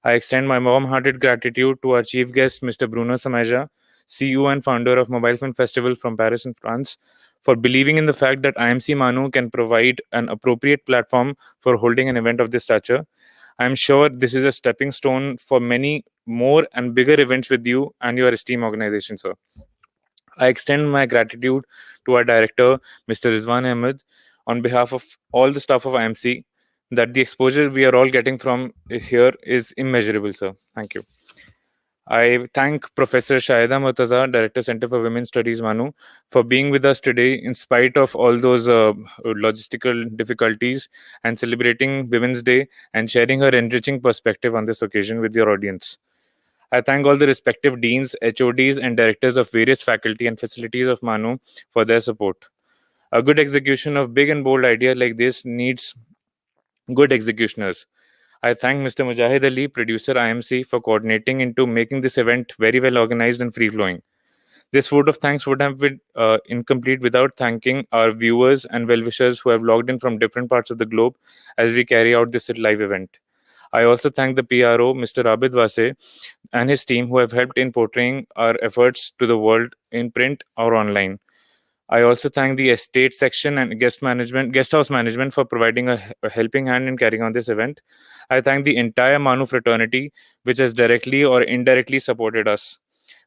I extend my warm-hearted gratitude to our chief guest, Mr. Bruno Samaja, CEO and founder of Mobile Film Festival from Paris in France, for believing in the fact that IMC MANUU can provide an appropriate platform for holding an event of this stature. I am sure this is a stepping stone for many more and bigger events with you and your esteemed organization, sir. I extend my gratitude to our director, Mr. Rizwan Ahmed, on behalf of all the staff of IMC, that the exposure we are all getting from here is immeasurable, sir. Thank you. I thank Professor Shahida Murtaza, Director, Center for Women's Studies, MANUU, for being with us today in spite of all those logistical difficulties and celebrating Women's Day and sharing her enriching perspective on this occasion with your audience. I thank all the respective deans, HODs, and directors of various faculty and facilities of MANUU for their support. A good execution of big and bold ideas like this needs good executioners. I thank Mr. Mujahid Ali, producer IMC, for coordinating into making this event very well organized and free flowing. This vote of thanks would have been incomplete without thanking our viewers and well wishers who have logged in from different parts of the globe as we carry out this live event. I also thank the PRO, Mr. Abid Wase, and his team who have helped in portraying our efforts to the world in print or online. I also thank the estate section and guest house management for providing a helping hand in carrying on this event. I thank the entire MANUU fraternity, which has directly or indirectly supported us.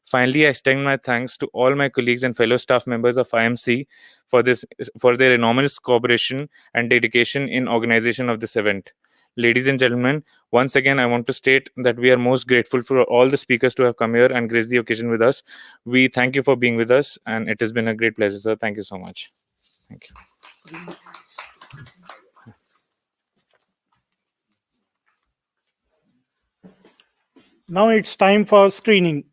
Finally, I extend my thanks to all my colleagues and fellow staff members of IMC for their enormous cooperation and dedication in organization of this event. Ladies and gentlemen, once again, I want to state that we are most grateful for all the speakers to have come here and graced the occasion with us. We thank you for being with us, and it has been a great pleasure, sir. Thank you so much. Thank you. Now it's time for screening.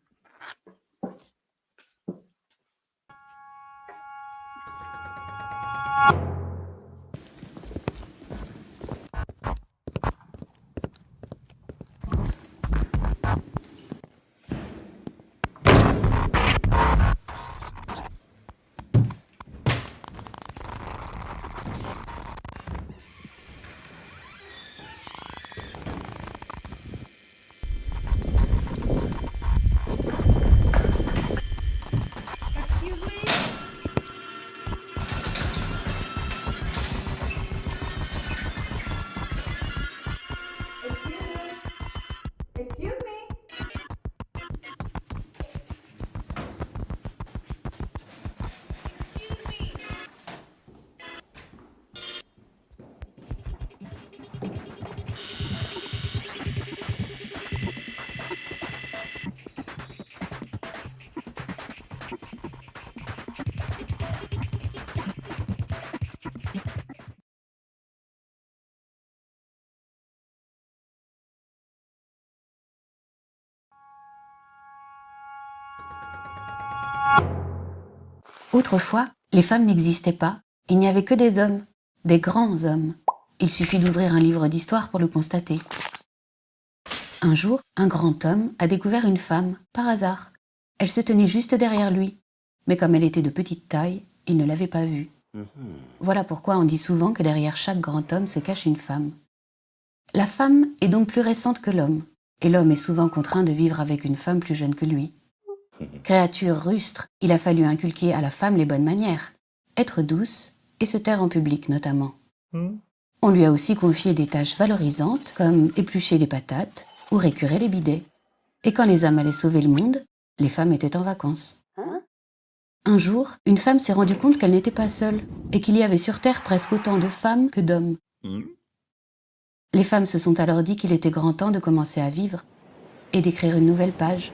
Autrefois, les femmes n'existaient pas, il n'y avait que des hommes, des grands hommes. Il suffit d'ouvrir un livre d'histoire pour le constater. Un jour, un grand homme a découvert une femme, par hasard. Elle se tenait juste derrière lui, mais comme elle était de petite taille, il ne l'avait pas vue. Voilà pourquoi on dit souvent que derrière chaque grand homme se cache une femme. La femme est donc plus récente que l'homme, et l'homme est souvent contraint de vivre avec une femme plus jeune que lui. Créature rustre, il a fallu inculquer à la femme les bonnes manières, être douce et se taire en public notamment. On lui a aussi confié des tâches valorisantes comme éplucher les patates ou récurer les bidets. Et quand les hommes allaient sauver le monde, les femmes étaient en vacances. Un jour, une femme s'est rendue compte qu'elle n'était pas seule et qu'il y avait sur Terre presque autant de femmes que d'hommes. Les femmes se sont alors dit qu'il était grand temps de commencer à vivre et d'écrire une nouvelle page.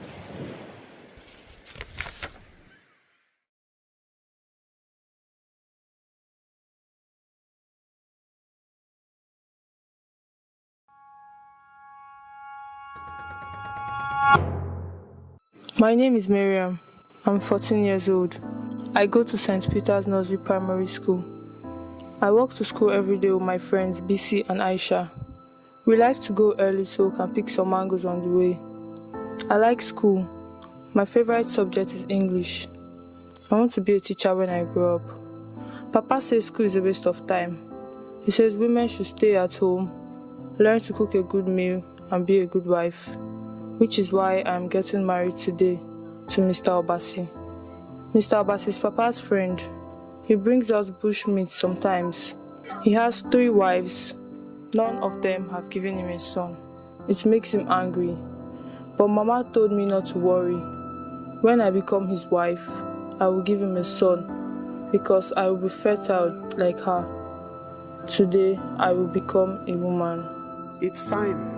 My name is Miriam. I'm 14 years old. I go to St. Peter's Nursery Primary School. I walk to school every day with my friends BC and Aisha. We like to go early so we can pick some mangoes on the way. I like school. My favorite subject is English. I want to be a teacher when I grow up. Papa says school is a waste of time. He says women should stay at home, learn to cook a good meal, and be a good wife. Which is why I'm getting married today to Mr. Obasi. Mr. Obasi is Papa's friend. He brings us bush meat sometimes. He has 3 wives. None of them have given him a son. It makes him angry. But Mama told me not to worry. When I become his wife, I will give him a son because I will be fertile like her. Today, I will become a woman. It's time.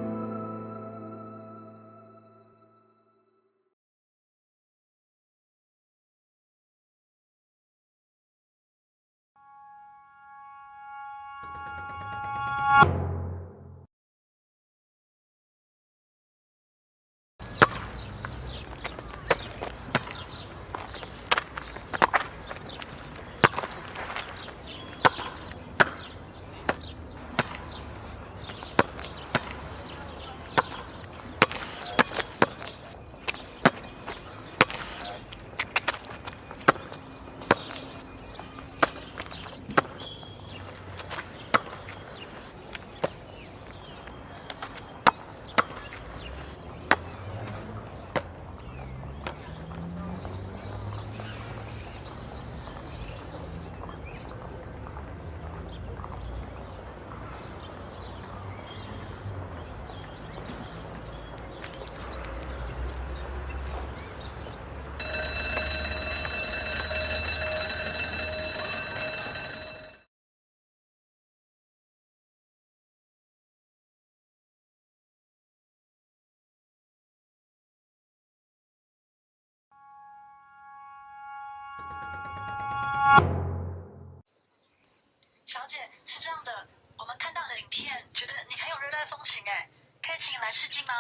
片，觉得你很有热带风情哎，可以请你来试镜吗？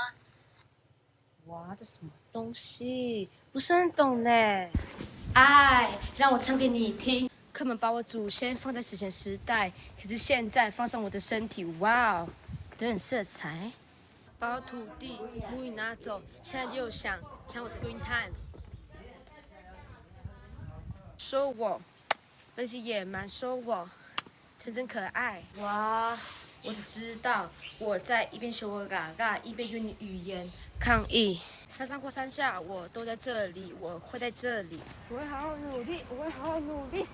哇，这什么东西？不是很懂呢。爱，让我唱给你听。课本把我祖先放在史前时代，可是现在放上我的身体，哇哦，都很色彩。把我土地母语拿走，现在又想抢我 screen time。说我那些野蛮，说我纯真可爱。哇，我只知道我在一边学我嘎嘎，一边用你语言抗议。山上或山下，我都在这里，我会在这里，我会好好努力，我会好好努力。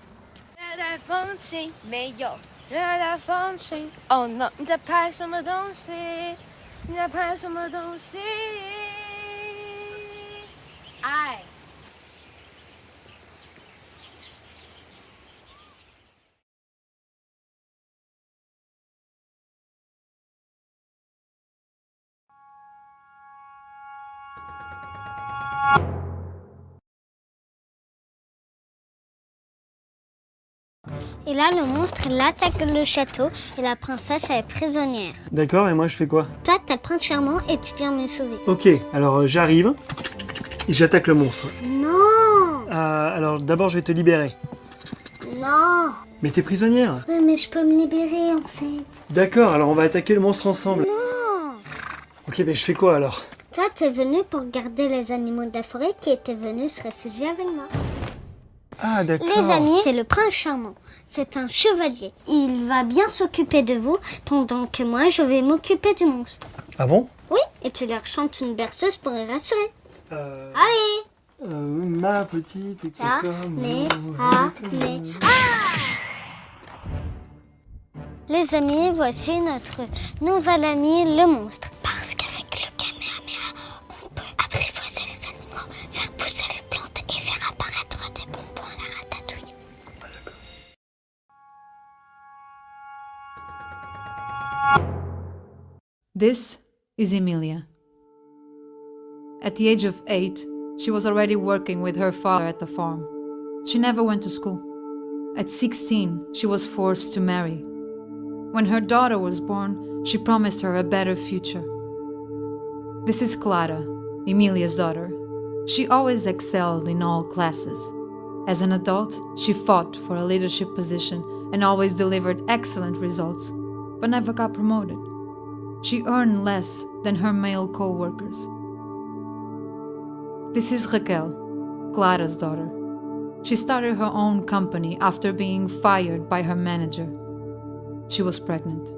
热带风情没有，热带风情。Oh no， 你在拍什么东西？你在拍什么东西？爱。Et là, le monstre, il attaque le château et la princesse, elle est prisonnière. D'accord, et moi je fais quoi? Toi, t'as le prince charmant et tu viens me sauver. Ok, alors j'arrive et j'attaque le monstre. Non! Alors d'abord je vais te libérer. Non! Mais t'es prisonnière? Oui, mais je peux me libérer en fait. D'accord, alors on va attaquer le monstre ensemble. Non! Ok, mais je fais quoi alors? Toi, t'es venu pour garder les animaux de la forêt qui étaient venus se réfugier avec moi. Ah d'accord. Les amis, c'est le prince charmant. C'est un chevalier. Il va bien s'occuper de vous pendant que moi, je vais m'occuper du monstre. Ah bon? Oui, et tu leur chantes une berceuse pour les rassurer. Allez! Ma petite et Ah, comme... Les amis, voici notre nouvel ami, le monstre. Parce qu'avec le Kamehameha, on peut apprivoiser les animaux, faire pousser les plantes et faire apparaître des bonbons à la ratatouille. This is Emilia. At the age of 8, she was already working with her father at the farm. She never went to school. At 16, she was forced to marry. When her daughter was born, she promised her a better future. This is Clara, Emilia's daughter. She always excelled in all classes. As an adult, she fought for a leadership position and always delivered excellent results, but never got promoted. She earned less than her male co-workers. This is Raquel, Clara's daughter. She started her own company after being fired by her manager. She was pregnant.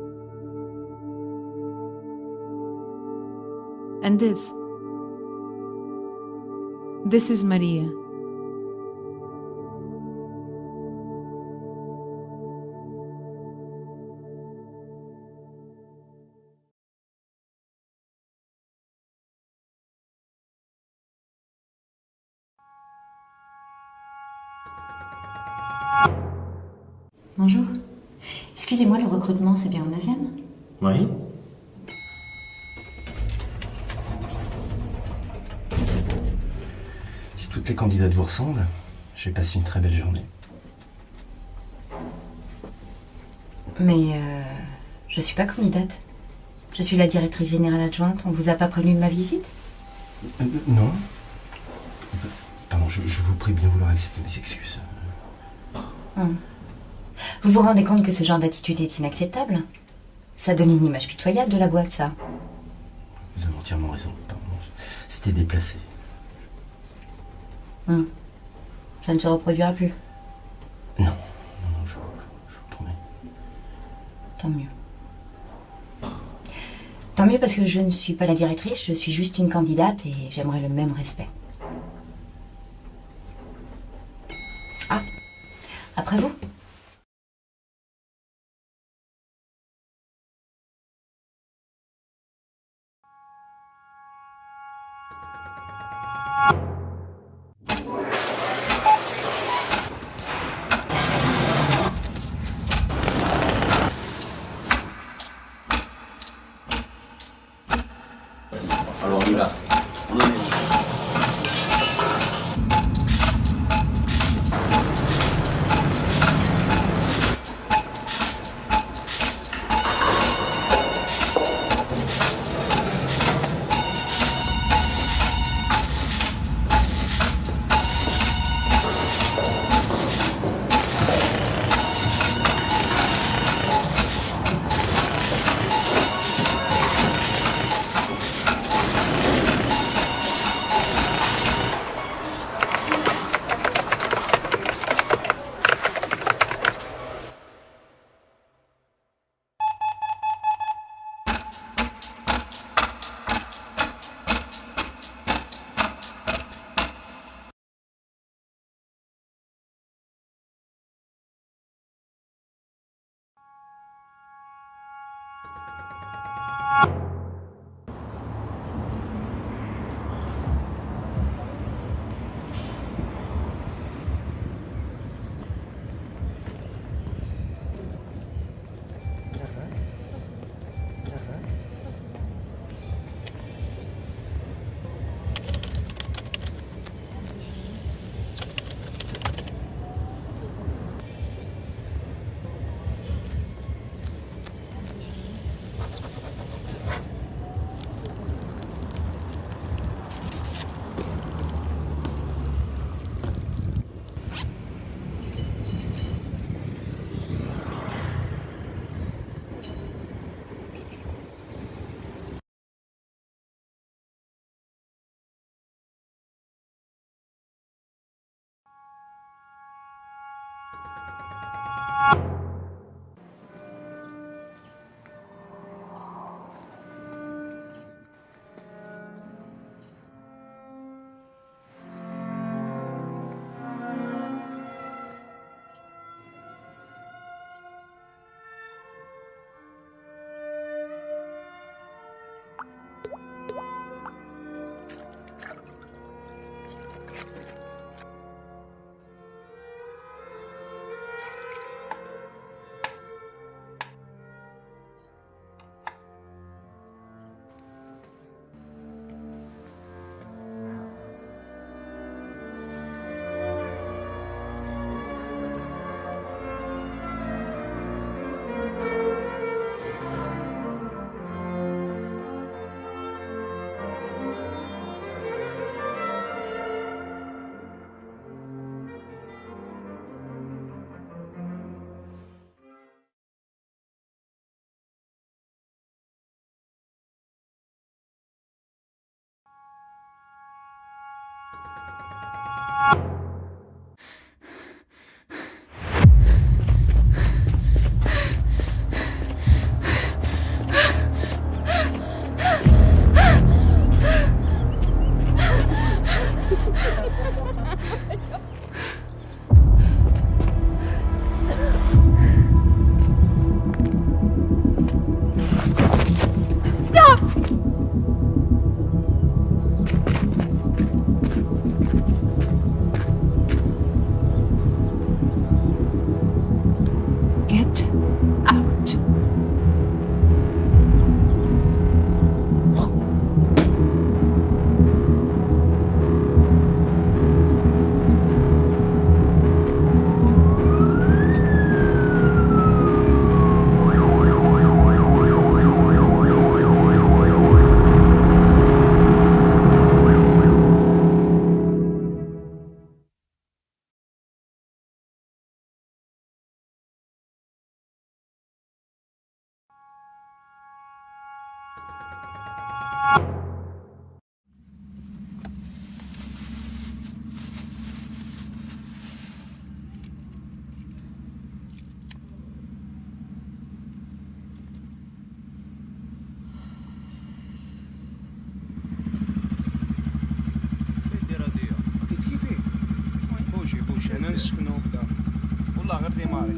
And this is Maria. Bonjour. Excusez-moi, le recrutement, c'est bien au 9e? Oui. Si toutes les candidates vous ressemblent, j'ai passé une très belle journée. Mais je suis pas candidate. Je suis la directrice générale adjointe. On vous a pas prévenu de ma visite? Non. Pardon, je vous prie bien vouloir accepter mes excuses. Vous vous rendez compte que ce genre d'attitude est inacceptable? Ça donne une image pitoyable de la boîte, ça. Vous avez entièrement raison. Pardon, c'était déplacé. Ça ne se reproduira plus. Non, je vous promets. Tant mieux. Tant mieux parce que je ne suis pas la directrice, je suis juste une candidate et j'aimerais le même respect. Ah, après vous? Alors on y va. On en est. انا نسكنوا وكذا والله غير ديماري.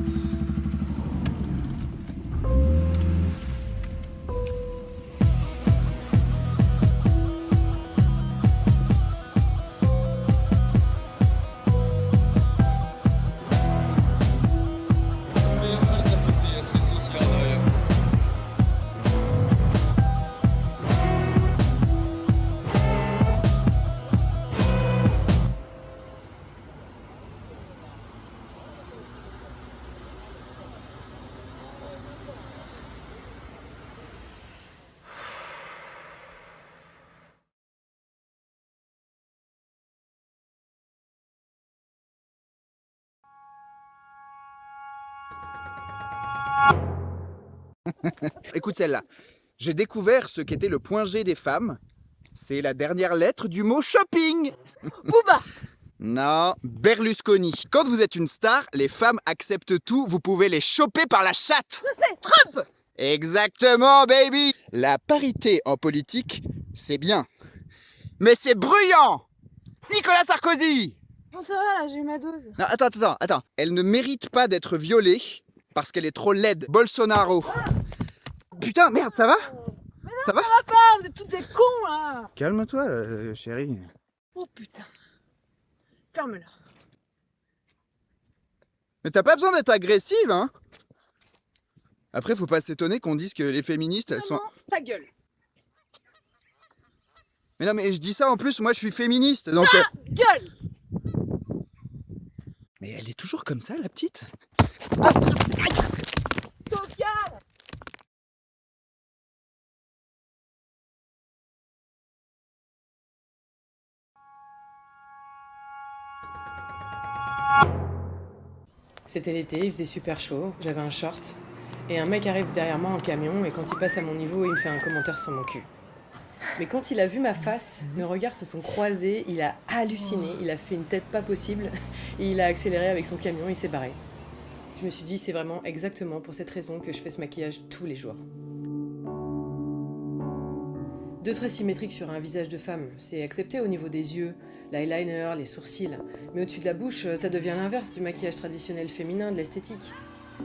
Écoute celle-là. J'ai découvert ce qu'était le point G des femmes. C'est la dernière lettre du mot shopping. Booba. Non, Berlusconi. Quand vous êtes une star, les femmes acceptent tout. Vous pouvez les choper par la chatte. Je sais, Trump. Exactement, baby. La parité en politique, c'est bien. Mais c'est bruyant. Nicolas Sarkozy. Bon, ça va, là, j'ai eu ma dose. Non, attends. Elle ne mérite pas d'être violée parce qu'elle est trop laide. Bolsonaro. Putain, merde, ça va? Mais Ça va? Ça va pas, vous êtes tous des cons là. Calme-toi, chérie. Oh putain. Ferme-la. Mais t'as pas besoin d'être agressive, hein? Après, faut pas s'étonner qu'on dise que les féministes, elles sont... Ta gueule. Mais non, mais je dis ça en plus, moi je suis féministe, donc... Ta gueule. Mais elle est toujours comme ça, la petite? Sauvegarde. C'était l'été, il faisait super chaud, j'avais un short, et un mec arrive derrière moi en camion, et quand il passe à mon niveau, il me fait un commentaire sur mon cul. Mais quand il a vu ma face, nos regards se sont croisés, il a halluciné, il a fait une tête pas possible, et il a accéléré avec son camion, il s'est barré. Je me suis dit, c'est vraiment exactement pour cette raison que je fais ce maquillage tous les jours. Deux traits symétriques sur un visage de femme, c'est accepté au niveau des yeux, l'eyeliner, les sourcils. Mais au-dessus de la bouche, ça devient l'inverse du maquillage traditionnel féminin, de l'esthétique.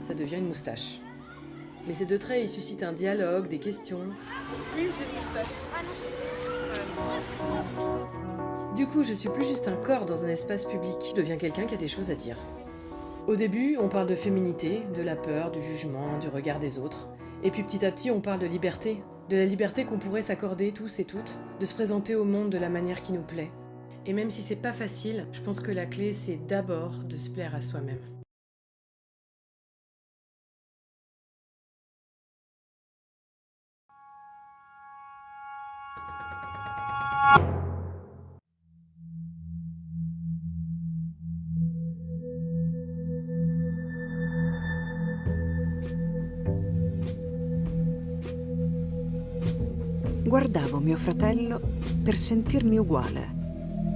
Ça devient une moustache. Mais ces deux traits, ils suscitent un dialogue, des questions. Oui, j'ai une moustache. Du coup, je suis plus juste un corps dans un espace public. Je deviens quelqu'un qui a des choses à dire. Au début, on parle de féminité, de la peur, du jugement, du regard des autres. Et puis petit à petit, on parle de liberté. De la liberté qu'on pourrait s'accorder tous et toutes, de se présenter au monde de la manière qui nous plaît. Et même si c'est pas facile, je pense que la clé, c'est d'abord de se plaire à soi-même. Guardavo mio fratello per sentirmi uguale,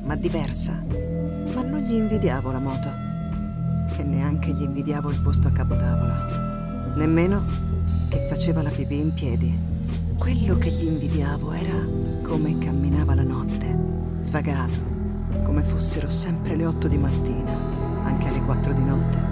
ma diversa. Ma non gli invidiavo la moto. E neanche gli invidiavo il posto a capotavola. Nemmeno che faceva la pipì in piedi. Quello che gli invidiavo era come camminava la notte, svagato, come fossero sempre le 8 di mattina, anche alle 4 di notte.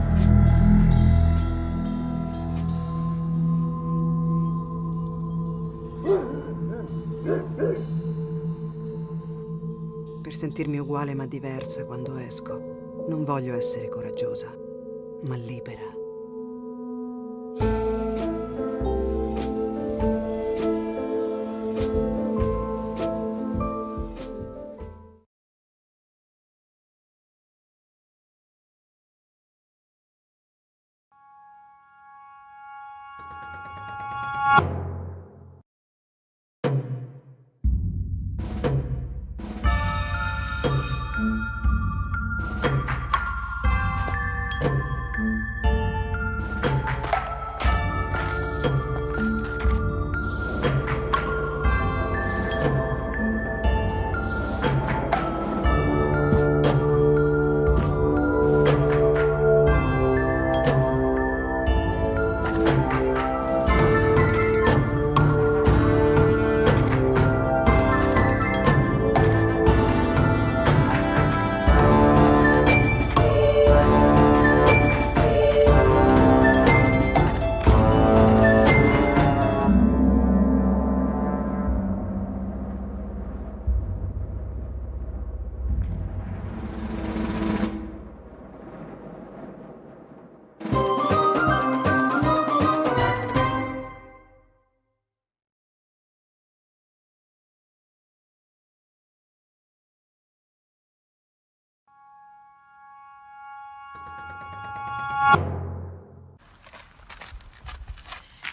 Per sentirmi uguale ma diversa quando esco, non voglio essere coraggiosa, ma libera.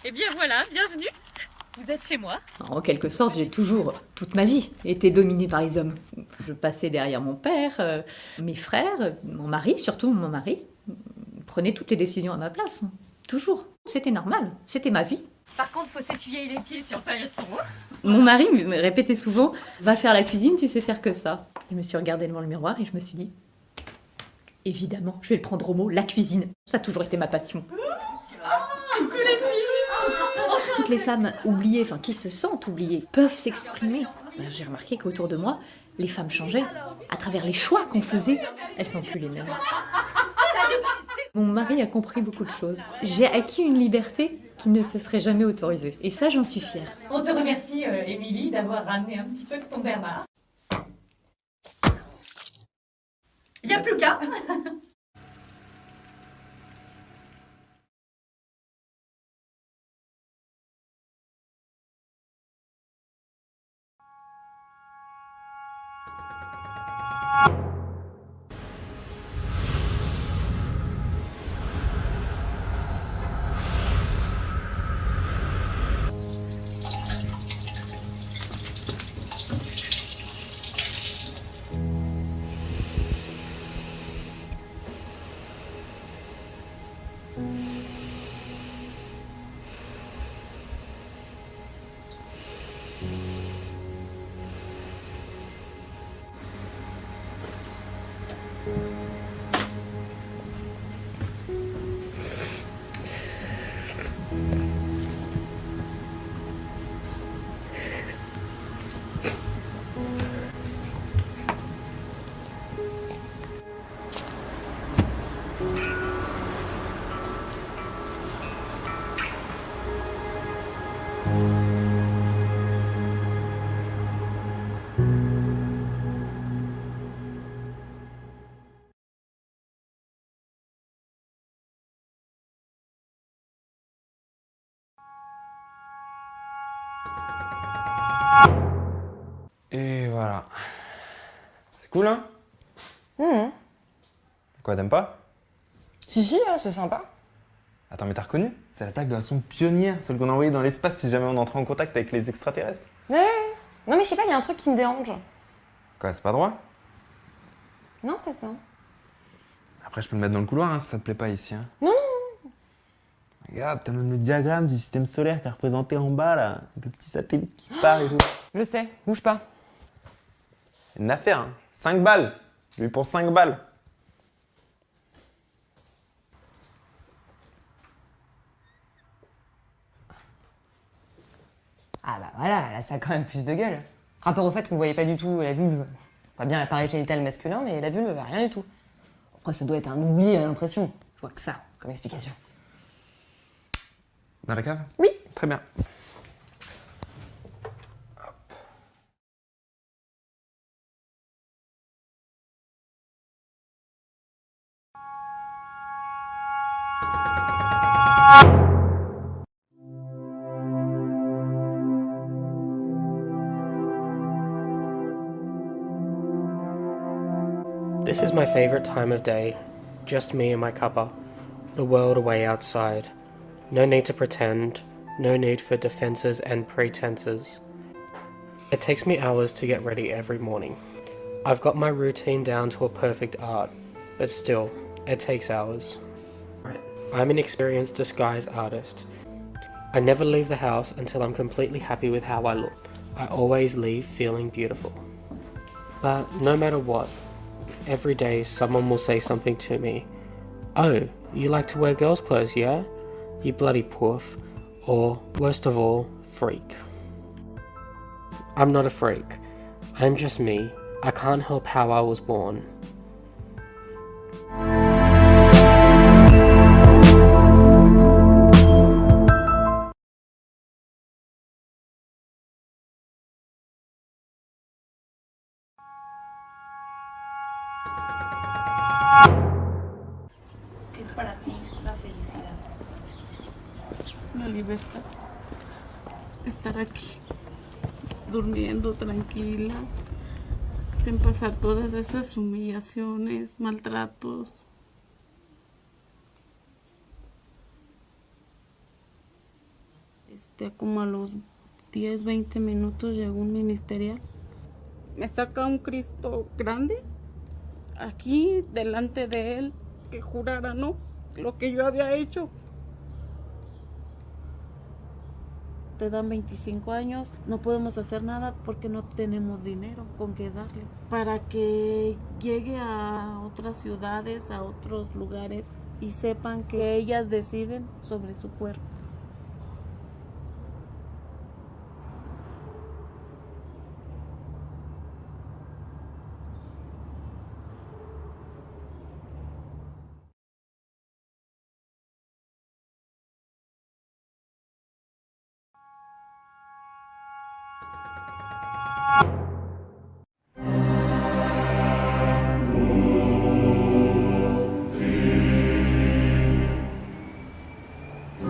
Eh bien voilà, bienvenue. Vous êtes chez moi. En quelque sorte, j'ai toujours, toute ma vie, été dominée par les hommes. Je passais derrière mon père, mes frères, mon mari, surtout mon mari, prenait toutes les décisions à ma place. Toujours. C'était normal, c'était ma vie. Par contre, faut s'essuyer les pieds sur pas son mot. Mon mari me répétait souvent « Va faire la cuisine, tu sais faire que ça ». Je me suis regardée devant le miroir et je me suis dit « Évidemment, je vais le prendre au mot, la cuisine. Ça a toujours été ma passion. » Coucou les filles. Toutes les femmes oubliées, enfin qui se sentent oubliées, peuvent s'exprimer. J'ai remarqué qu'autour de moi, les femmes changeaient. À travers les choix qu'on faisait, elles sont plus les mêmes. Mon mari a compris beaucoup de choses. J'ai acquis une liberté qui ne se serait jamais autorisé. Et ça, j'en suis fière. On te remercie, Émilie, d'avoir ramené un petit peu de ton Bernard. Il n'y a plus qu'à. Et voilà. C'est cool, hein? Quoi, t'aimes pas? Si, c'est sympa. Attends, mais t'as reconnu? C'est la plaque de la sonde pionnière, celle qu'on a envoyée dans l'espace si jamais on entrait en contact avec les extraterrestres. Ouais. Non, mais je sais pas, il y a un truc qui me dérange. Quoi, c'est pas droit? Non, c'est pas ça. Après, je peux le mettre dans le couloir, hein, si ça te plaît pas ici. Hein. Non. Regarde, t'as même le diagramme du système solaire qui est représenté en bas, là. Avec le petit satellite qui part et tout. Je sais, bouge pas. Une affaire, hein. 5 balles. Lui pour 5 balles. Ah bah voilà, là ça a quand même plus de gueule. Rapport au fait qu'on voyait pas du tout la vulve. Pas bien l'appareil génital masculin, mais la vulve, rien du tout. Après, ça doit être un oubli à l'impression. Je vois que ça, comme explication. Dans la cave? Oui. Très bien. This is my favorite time of day. Just me and my cuppa. The world away outside. No need to pretend. No need for defenses and pretenses. It takes me hours to get ready every morning. I've got my routine down to a perfect art, but still, it takes hours. I'm an experienced disguise artist. I never leave the house until I'm completely happy with how I look. I always leave feeling beautiful. But no matter what, every day someone will say something to me. Oh, you like to wear girls' clothes, yeah? You bloody poof. Or, worst of all, freak. I'm not a freak. I'm just me. I can't help how I was born. ¿Qué es para ti la felicidad? La libertad. Estar aquí, durmiendo tranquila, sin pasar todas esas humillaciones, maltratos. Como a los 10, 20 minutos llegó un ministerial. Me saca un Cristo grande, aquí delante de él, que jurara, ¿no?, lo que yo había hecho. Te dan 25 años, no podemos hacer nada porque no tenemos dinero con qué darles. Para que llegue a otras ciudades, a otros lugares y sepan que ellas deciden sobre su cuerpo. E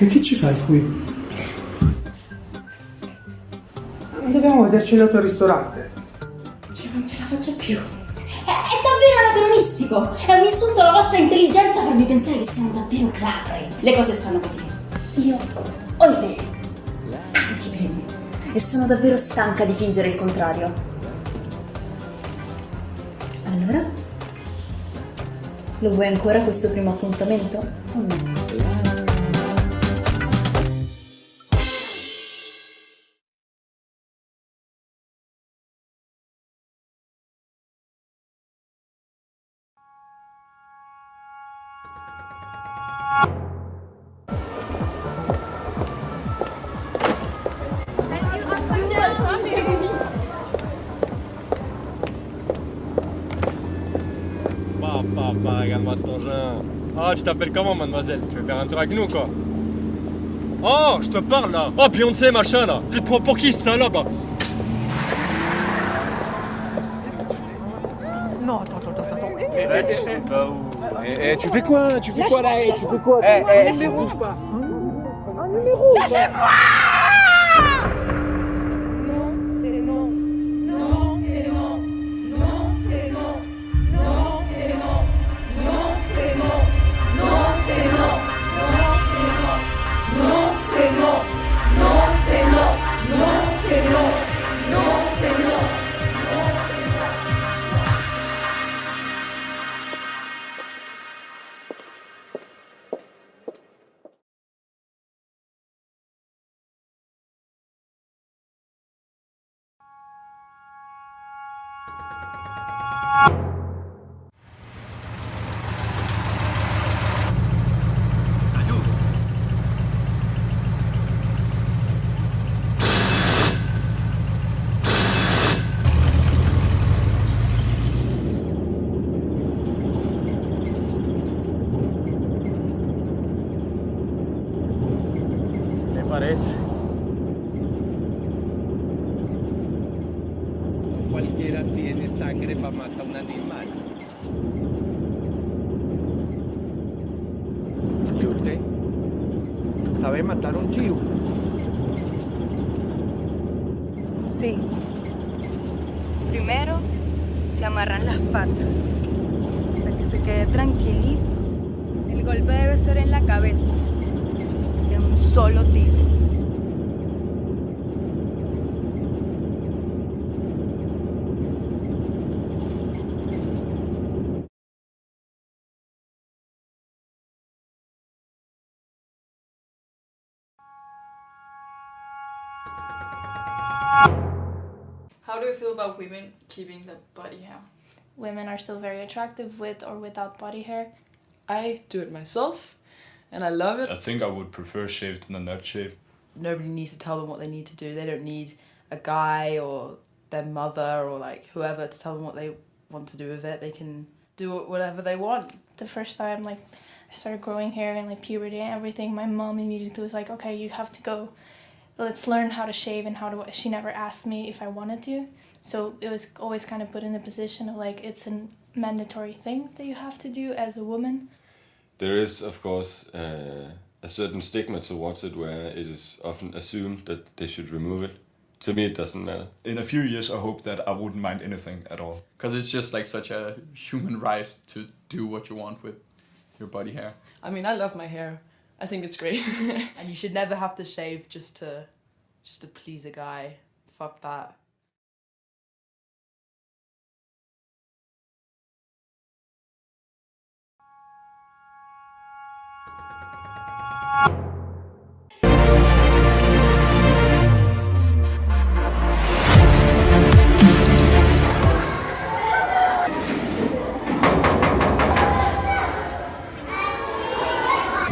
che ci fai qui? Dovevamo vederci in ristorante. Cioè, non ce la faccio più. È davvero anacronistico. È un insulto alla vostra intelligenza farvi pensare che siamo davvero capre. Le cose stanno così. Io ho i peli. Tanti peli. E sono davvero stanca di fingere il contrario. Allora? Lo vuoi ancora questo primo appuntamento? O no? Papa, regarde-moi cet engin. Oh, tu t'appelles comment, mademoiselle? Tu veux faire un tour avec nous, quoi? Oh, je te parle, là. Oh, Beyoncé, machin, là. Tu te prends pour qui, ça, là-bas? Non, attends. Tu vas où? Tu fais quoi? Tu fais quoi là? Tu fais quoi? Ne bouge pas. Un numéro. Lâchez-moi! Non, c'est non. Non, c'est non. Non, c'est non. Non, c'est non. Non, c'est non. Non, c'est non. Non, c'est non. Non, c'est non. Non, c'est non. Non, c'est non. Non, c'est non. Me parece. Cualquiera tiene sangre para matar a un animal. ¿Y usted? ¿Sabe matar a un chivo? Sí. Primero se amarran las patas hasta que se quede tranquilito. El golpe debe ser en la cabeza, de un solo tiro. How do you feel about women keeping the body hair? Women are still very attractive with or without body hair. I do it myself and I love it. I think I would prefer shaved than not shaved. Nobody needs to tell them what they need to do. They don't need a guy or their mother or like whoever to tell them what they want to do with it. They can do whatever they want. The first time I started growing hair and puberty and everything, my mom immediately was like, okay, you have to go. Let's learn how to shave and how to. She never asked me if I wanted to. So it was always kind of put in the position of it's a mandatory thing that you have to do as a woman. There is, of course, a certain stigma towards it where it is often assumed that they should remove it. To me, it doesn't matter. In a few years, I hope that I wouldn't mind anything at all. Because it's just such a human right to do what you want with your body hair. I mean, I love my hair. I think it's great. And you should never have to shave just to please a guy. Fuck that.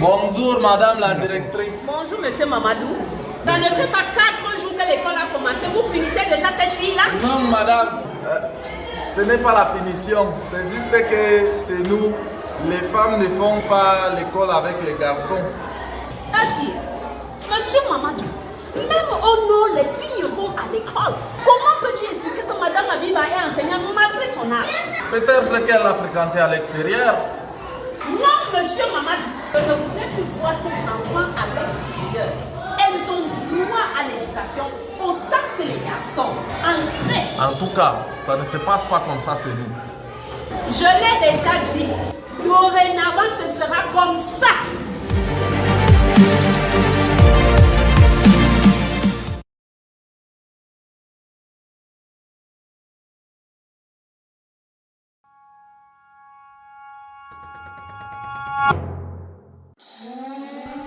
Bonjour, madame la directrice. Bonjour, monsieur Mamadou. Ça ne fait pas 4 jours que l'école a commencé. Vous punissez déjà cette fille-là? Non, madame. Ce n'est pas la punition. C'est juste que c'est nous. Les femmes ne font pas l'école avec les garçons. Aquí, Monsieur Mamadou, même au nom, les filles vont à l'école. Comment peux-tu expliquer que Madame Abiba est enseignante malgré son âge? Peut-être qu'elle l'a fréquenté à l'extérieur. Non, Monsieur Mamadou, je ne voudrais plus voir ces enfants à l'extérieur. Elles ont droit à l'éducation autant que les garçons. Entrez. En tout cas, ça ne se passe pas comme ça chez nous. Je l'ai déjà dit. Dorénavant, ce sera comme ça.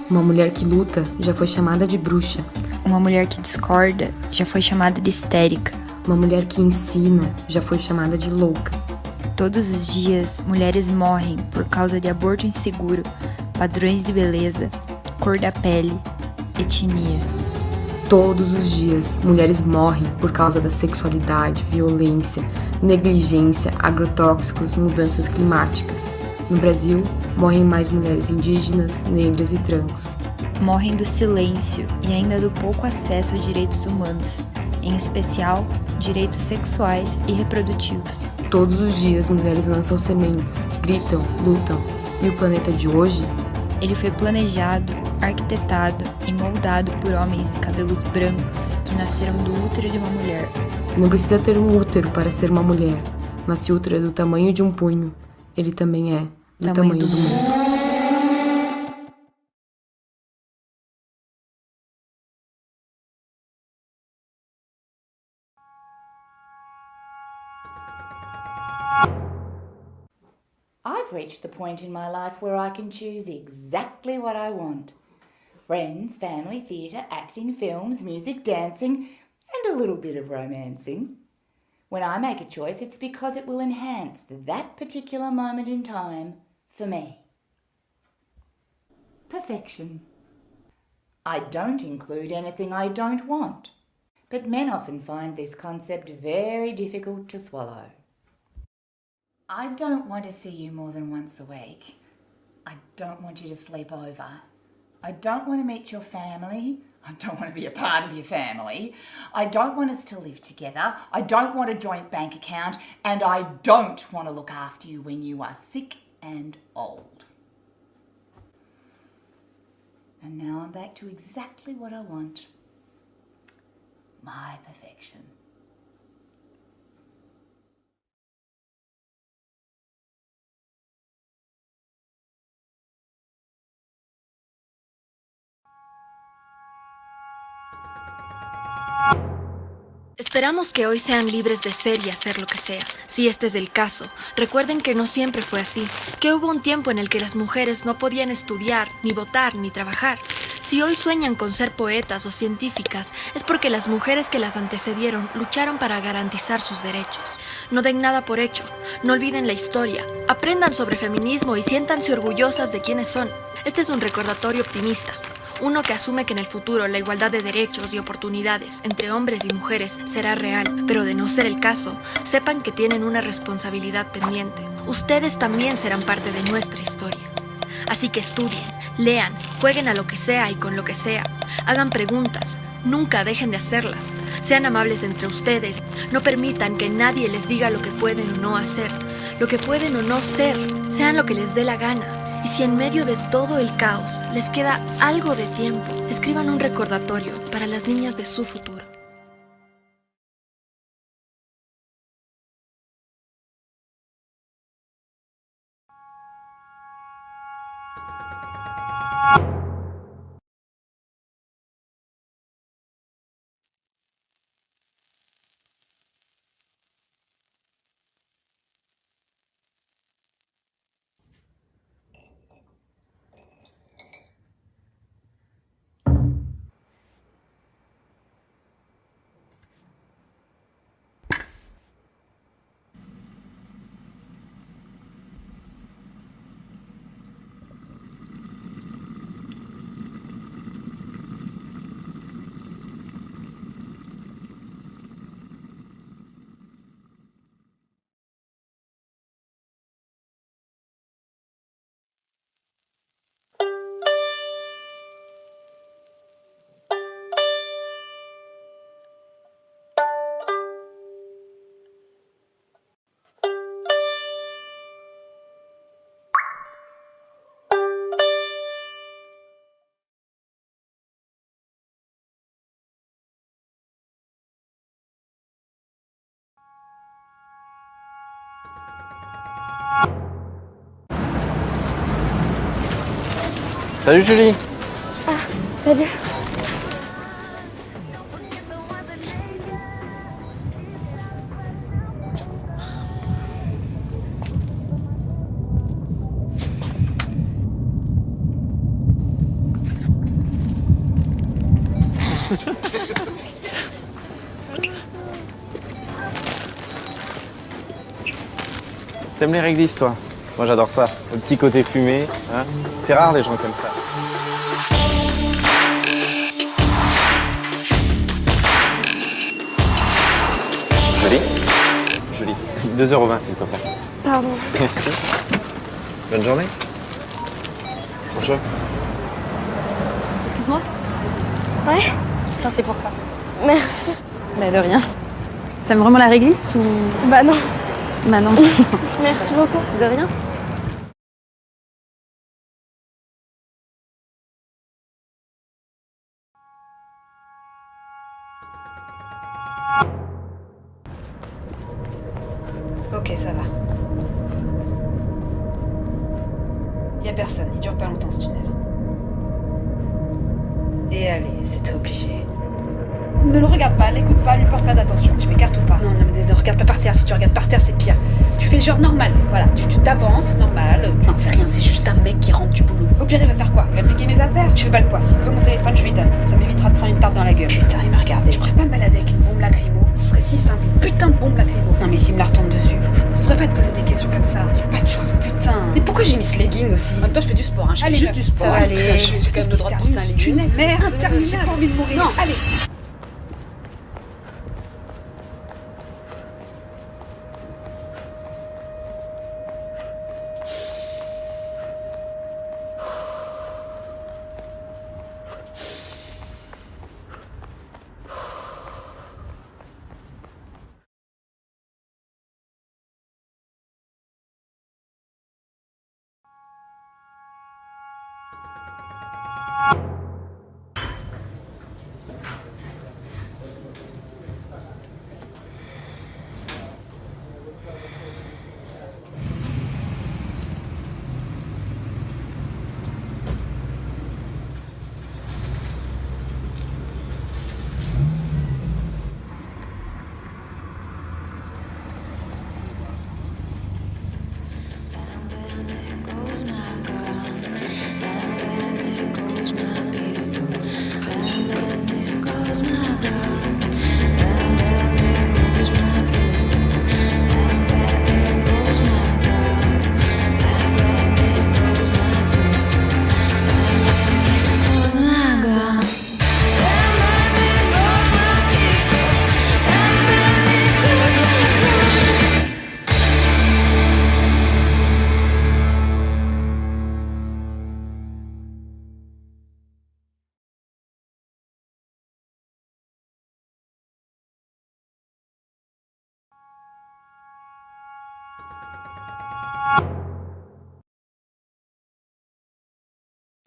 Uma mulher que luta já foi chamada de bruxa. Uma mulher que discorda já foi chamada de histérica. Uma mulher que ensina já foi chamada de louca. Todos os dias, mulheres morrem por causa de aborto inseguro, padrões de beleza, cor da pele, etnia. Todos os dias, mulheres morrem por causa da sexualidade, violência, negligência, agrotóxicos, mudanças climáticas. No Brasil, morrem mais mulheres indígenas, negras e trans. Morrem do silêncio e ainda do pouco acesso a direitos humanos, em especial direitos sexuais e reprodutivos. Todos os dias, mulheres lançam sementes, gritam, lutam. E o planeta de hoje? Ele foi planejado, arquitetado e moldado por homens de cabelos brancos que nasceram do útero de uma mulher. Não precisa ter um útero para ser uma mulher, mas se o útero é do tamanho de um punho, ele também é do tamanho do mundo. I've reached the point in my life where I can choose exactly what I want. Friends, family, theatre, acting, films, music, dancing, and a little bit of romancing. When I make a choice, it's because it will enhance that particular moment in time for me. Perfection. I don't include anything I don't want, but men often find this concept very difficult to swallow. I don't want to see you more than once a week. I don't want you to sleep over. I don't want to meet your family. I don't want to be a part of your family. I don't want us to live together. I don't want a joint bank account. And I don't want to look after you when you are sick and old. And now I'm back to exactly what I want. My perfection. Esperamos que hoy sean libres de ser y hacer lo que sea. Si este es el caso, recuerden que no siempre fue así, que hubo un tiempo en el que las mujeres no podían estudiar, ni votar, ni trabajar. Si hoy sueñan con ser poetas o científicas, es porque las mujeres que las antecedieron lucharon para garantizar sus derechos. No den nada por hecho, no olviden la historia, aprendan sobre feminismo y siéntanse orgullosas de quiénes son. Este es un recordatorio optimista. Uno que asume que en el futuro la igualdad de derechos y oportunidades entre hombres y mujeres será real, pero de no ser el caso, sepan que tienen una responsabilidad pendiente. Ustedes también serán parte de nuestra historia. Así que estudien, lean, jueguen a lo que sea y con lo que sea. Hagan preguntas, nunca dejen de hacerlas. Sean amables entre ustedes, no permitan que nadie les diga lo que pueden o no hacer, lo que pueden o no ser. Sean lo que les dé la gana. Y si en medio de todo el caos les queda algo de tiempo, escriban un recordatorio para las niñas de su futuro. Salut Julie. Ah, salut. T'aimes les réglisses, toi? Moi, j'adore ça. Le petit côté fumé. Hein, c'est rare, les gens comme ça. Julie? Julie, 2,20 € s'il te plaît. Pardon. Merci. Bonne journée. Bonjour. Excuse-moi. Ouais. Tiens, c'est pour toi. Merci. Bah de rien. T'aimes vraiment la réglisse ou... Bah non. Bah non. Merci beaucoup. De rien. Ok, ça va. Y a personne, il dure pas longtemps ce tunnel. Et allez, c'était obligé. Ne le regarde pas, l'écoute pas, lui porte pas d'attention. Je m'écarte ou pas? Non, ne regarde pas par terre. Si tu regardes par terre, c'est pire. Tu fais le genre normal. Voilà, tu t'avances, normal. Non, c'est rien, c'est juste un mec qui rentre du boulot. Au pire, il va faire quoi? Il va piquer mes affaires? Je fais pas le poids. S'il veut mon téléphone, je lui donne. Ça m'évitera de prendre une tarte dans la gueule. Putain, il m'a regardé. Je pourrais pas me balader avec une bombe lacrymo. Ce serait si simple, une putain de bombe lacrymo. Non, mais s'il me la retombe dessus, tu devrais pas te poser des questions comme ça. J'ai pas de chance, putain. Mais pourquoi j'ai mis ce legging aussi? En même temps, je fais du sport, hein. Je fais juste du sport. Ça va aller. J'ai quand même le droit de porter un legging. Merde, j'ai pas envie de mourir. Non, allez.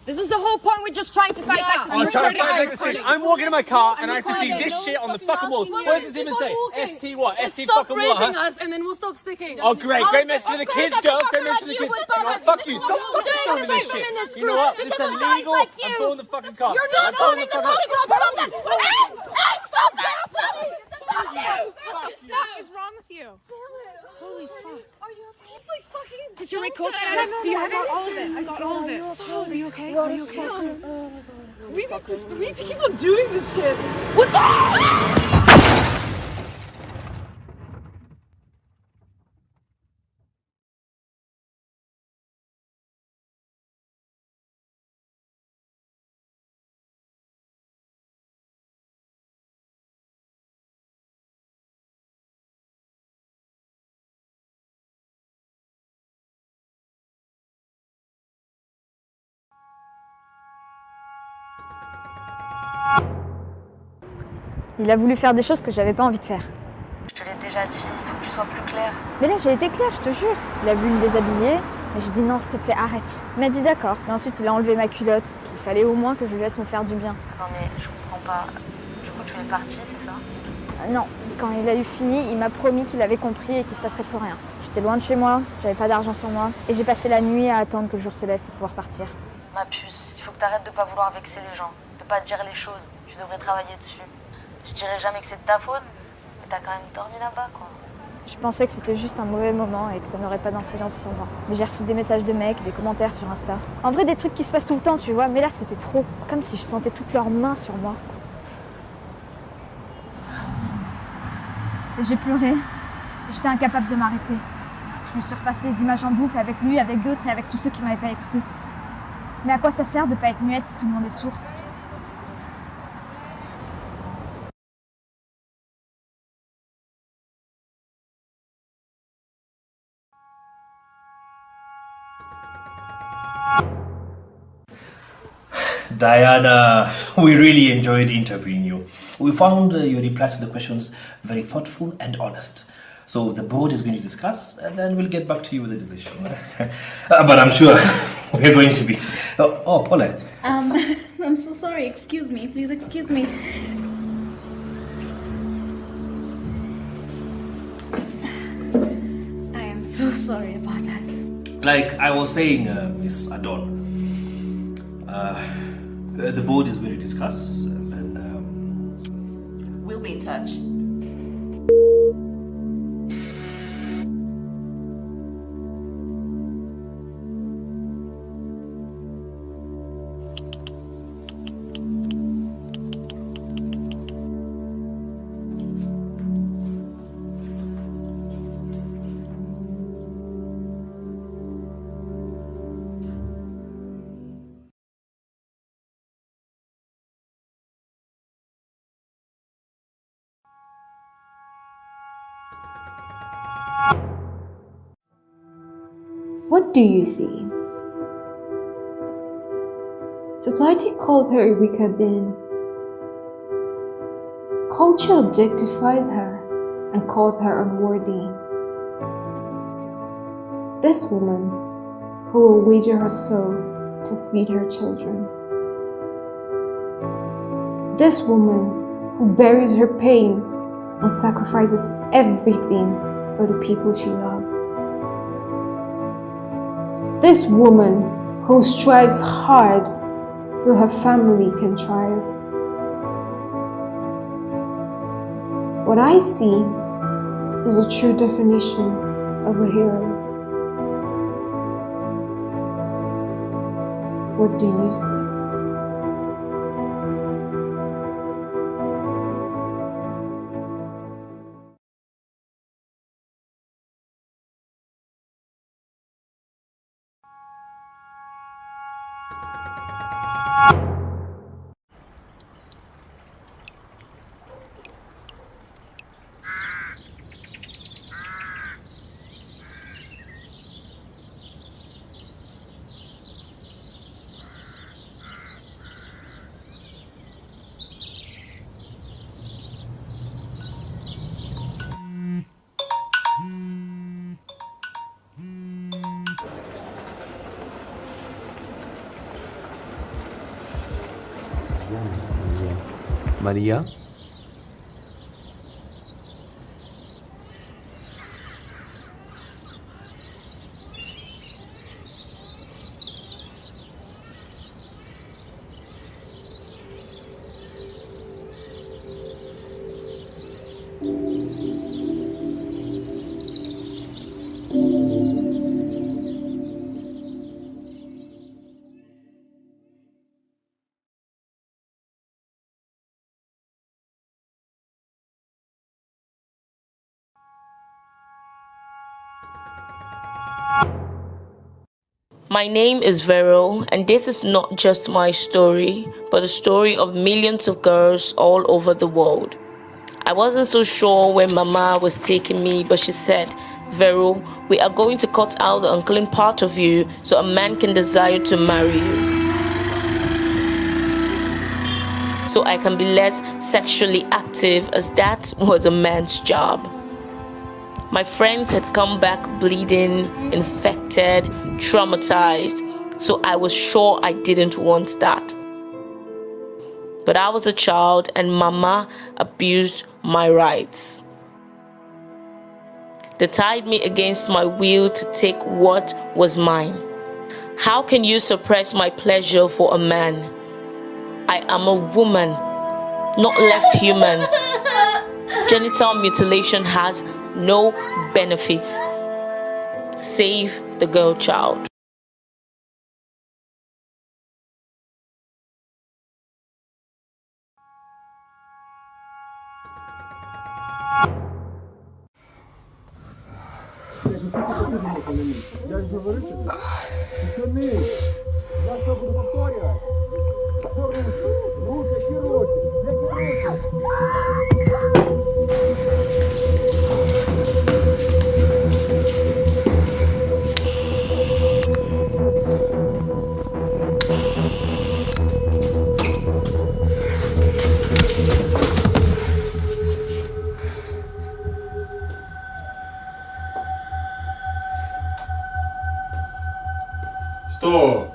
This is the whole point. We're just trying to fight back. I'm trying to fight back the city. I'm walking in my car and I have to see this shit on the fucking walls. What does this even say? ST what? ST fucking what, huh? us and then we'll stop sticking. Oh great, great message for the kids, girls, great message for the kids. Oh, fuck you, stop fucking filming this shit. You know what? This is illegal. I'm pulling the fucking car. You're not pulling the fucking car. Stop that! Hey, stop that! Fuck you! What is wrong with you? Holy fuck. Are you okay? He's like fucking... Did you record that, Alex? Do you have all of it? I got all of it. Are you okay? Are you okay? We need to keep on doing this shit. What the... Il a voulu faire des choses que j'avais pas envie de faire. Je te l'ai déjà dit, il faut que tu sois plus claire. Mais là, j'ai été claire, je te jure. Il a voulu me déshabiller, mais j'ai dit non, s'il te plaît, arrête. Il m'a dit d'accord. Et ensuite, il a enlevé ma culotte, qu'il fallait au moins que je lui laisse me faire du bien. Attends, mais je comprends pas. Du coup, tu es partie, c'est ça? Non, quand il a eu fini, il m'a promis qu'il avait compris et qu'il se passerait plus rien. J'étais loin de chez moi, j'avais pas d'argent sur moi, et j'ai passé la nuit à attendre que le jour se lève pour pouvoir partir. Ma puce, il faut que t'arrêtes de pas vouloir vexer les gens, de pas dire les choses. Tu devrais travailler dessus. Je dirais jamais que c'est de ta faute, mais t'as quand même dormi là-bas, quoi. Je pensais que c'était juste un mauvais moment et que ça n'aurait pas d'incidence sur moi. Mais j'ai reçu des messages de mecs, des commentaires sur Insta. En vrai, des trucs qui se passent tout le temps, tu vois, mais là, c'était trop. Comme si je sentais toutes leurs mains sur moi. J'ai pleuré. J'étais incapable de m'arrêter. Je me suis repassé les images en boucle avec lui, avec d'autres et avec tous ceux qui m'avaient pas écouté. Mais à quoi ça sert de pas être muette si tout le monde est sourd? Diana, we really enjoyed interviewing you. We found your replies to the questions very thoughtful and honest. So the board is going to discuss and then we'll get back to you with a decision. But I'm sure we're going to be... Oh, Paula. I'm so sorry. Excuse me. Please excuse me. I am so sorry about that. Like I was saying, Miss Adon, the board is going to discuss and then... We'll be in touch. What do you see? Society calls her a weaker being. Culture objectifies her and calls her unworthy. This woman who will wager her soul to feed her children. This woman who buries her pain and sacrifices everything for the people she loves. This woman who strives hard so her family can thrive. What I see is a true definition of a hero. What do you see? Maria? My name is Vero, and this is not just my story, but the story of millions of girls all over the world. I wasn't so sure when Mama was taking me, but she said, Vero, we are going to cut out the unclean part of you so a man can desire to marry you. So I can be less sexually active, as that was a man's job. My friends had come back bleeding, infected, traumatized, so I was sure I didn't want that. But I was a child and Mama abused my rights. They tied me against my will to take what was mine. How can you suppress my pleasure for a man? I am a woman, not less human. Genital mutilation has no benefits. Save the girl child. Stop!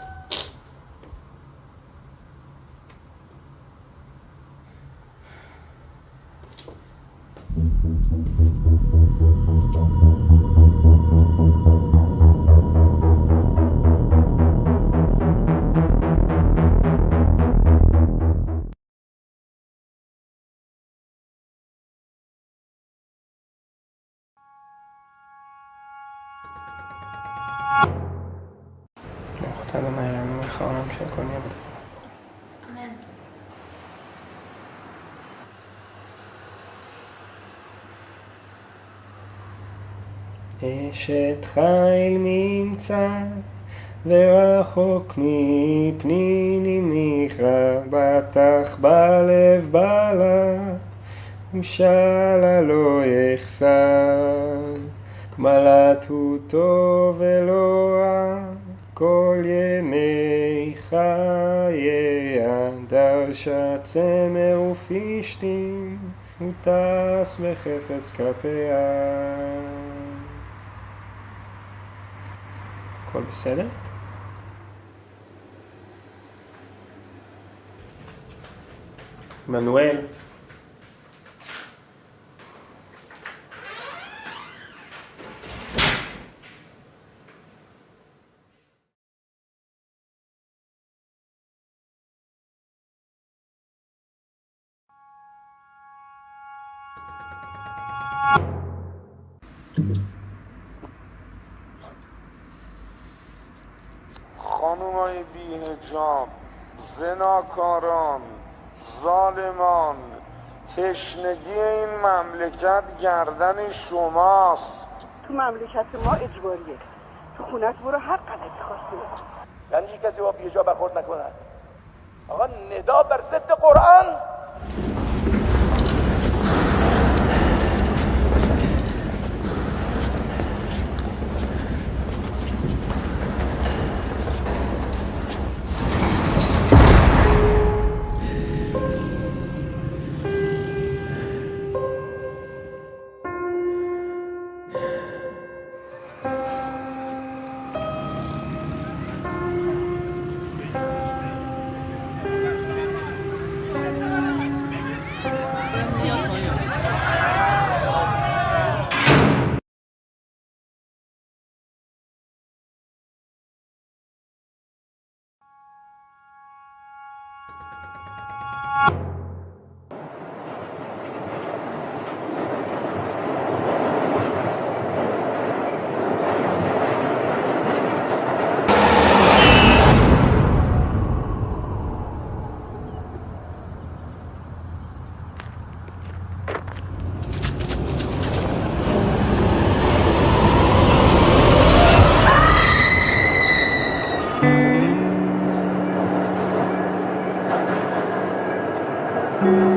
محترم میخوام چه کنیم. אשת חיל נמצא ורחוק מפניני מיכה, בטח בלב בלה ושאלה לא יחסר, קבלת הוא טוב ולא רע כל ימי חייה, דרשה צמר ופשתים וטס בחפץ כפיה. הכל בסדר? מנואל. خانومای بی حجاب، زناکاران، ظالمان، تشنگی این مملکت گردن شماست. تو مملکت ما اجباریه. تو خونت برو هر غلطی خواستی بکن. یعنی کسی با بیجا برخورد نکنه. آقا ندا بر ضد قرآن. Mm-hmm.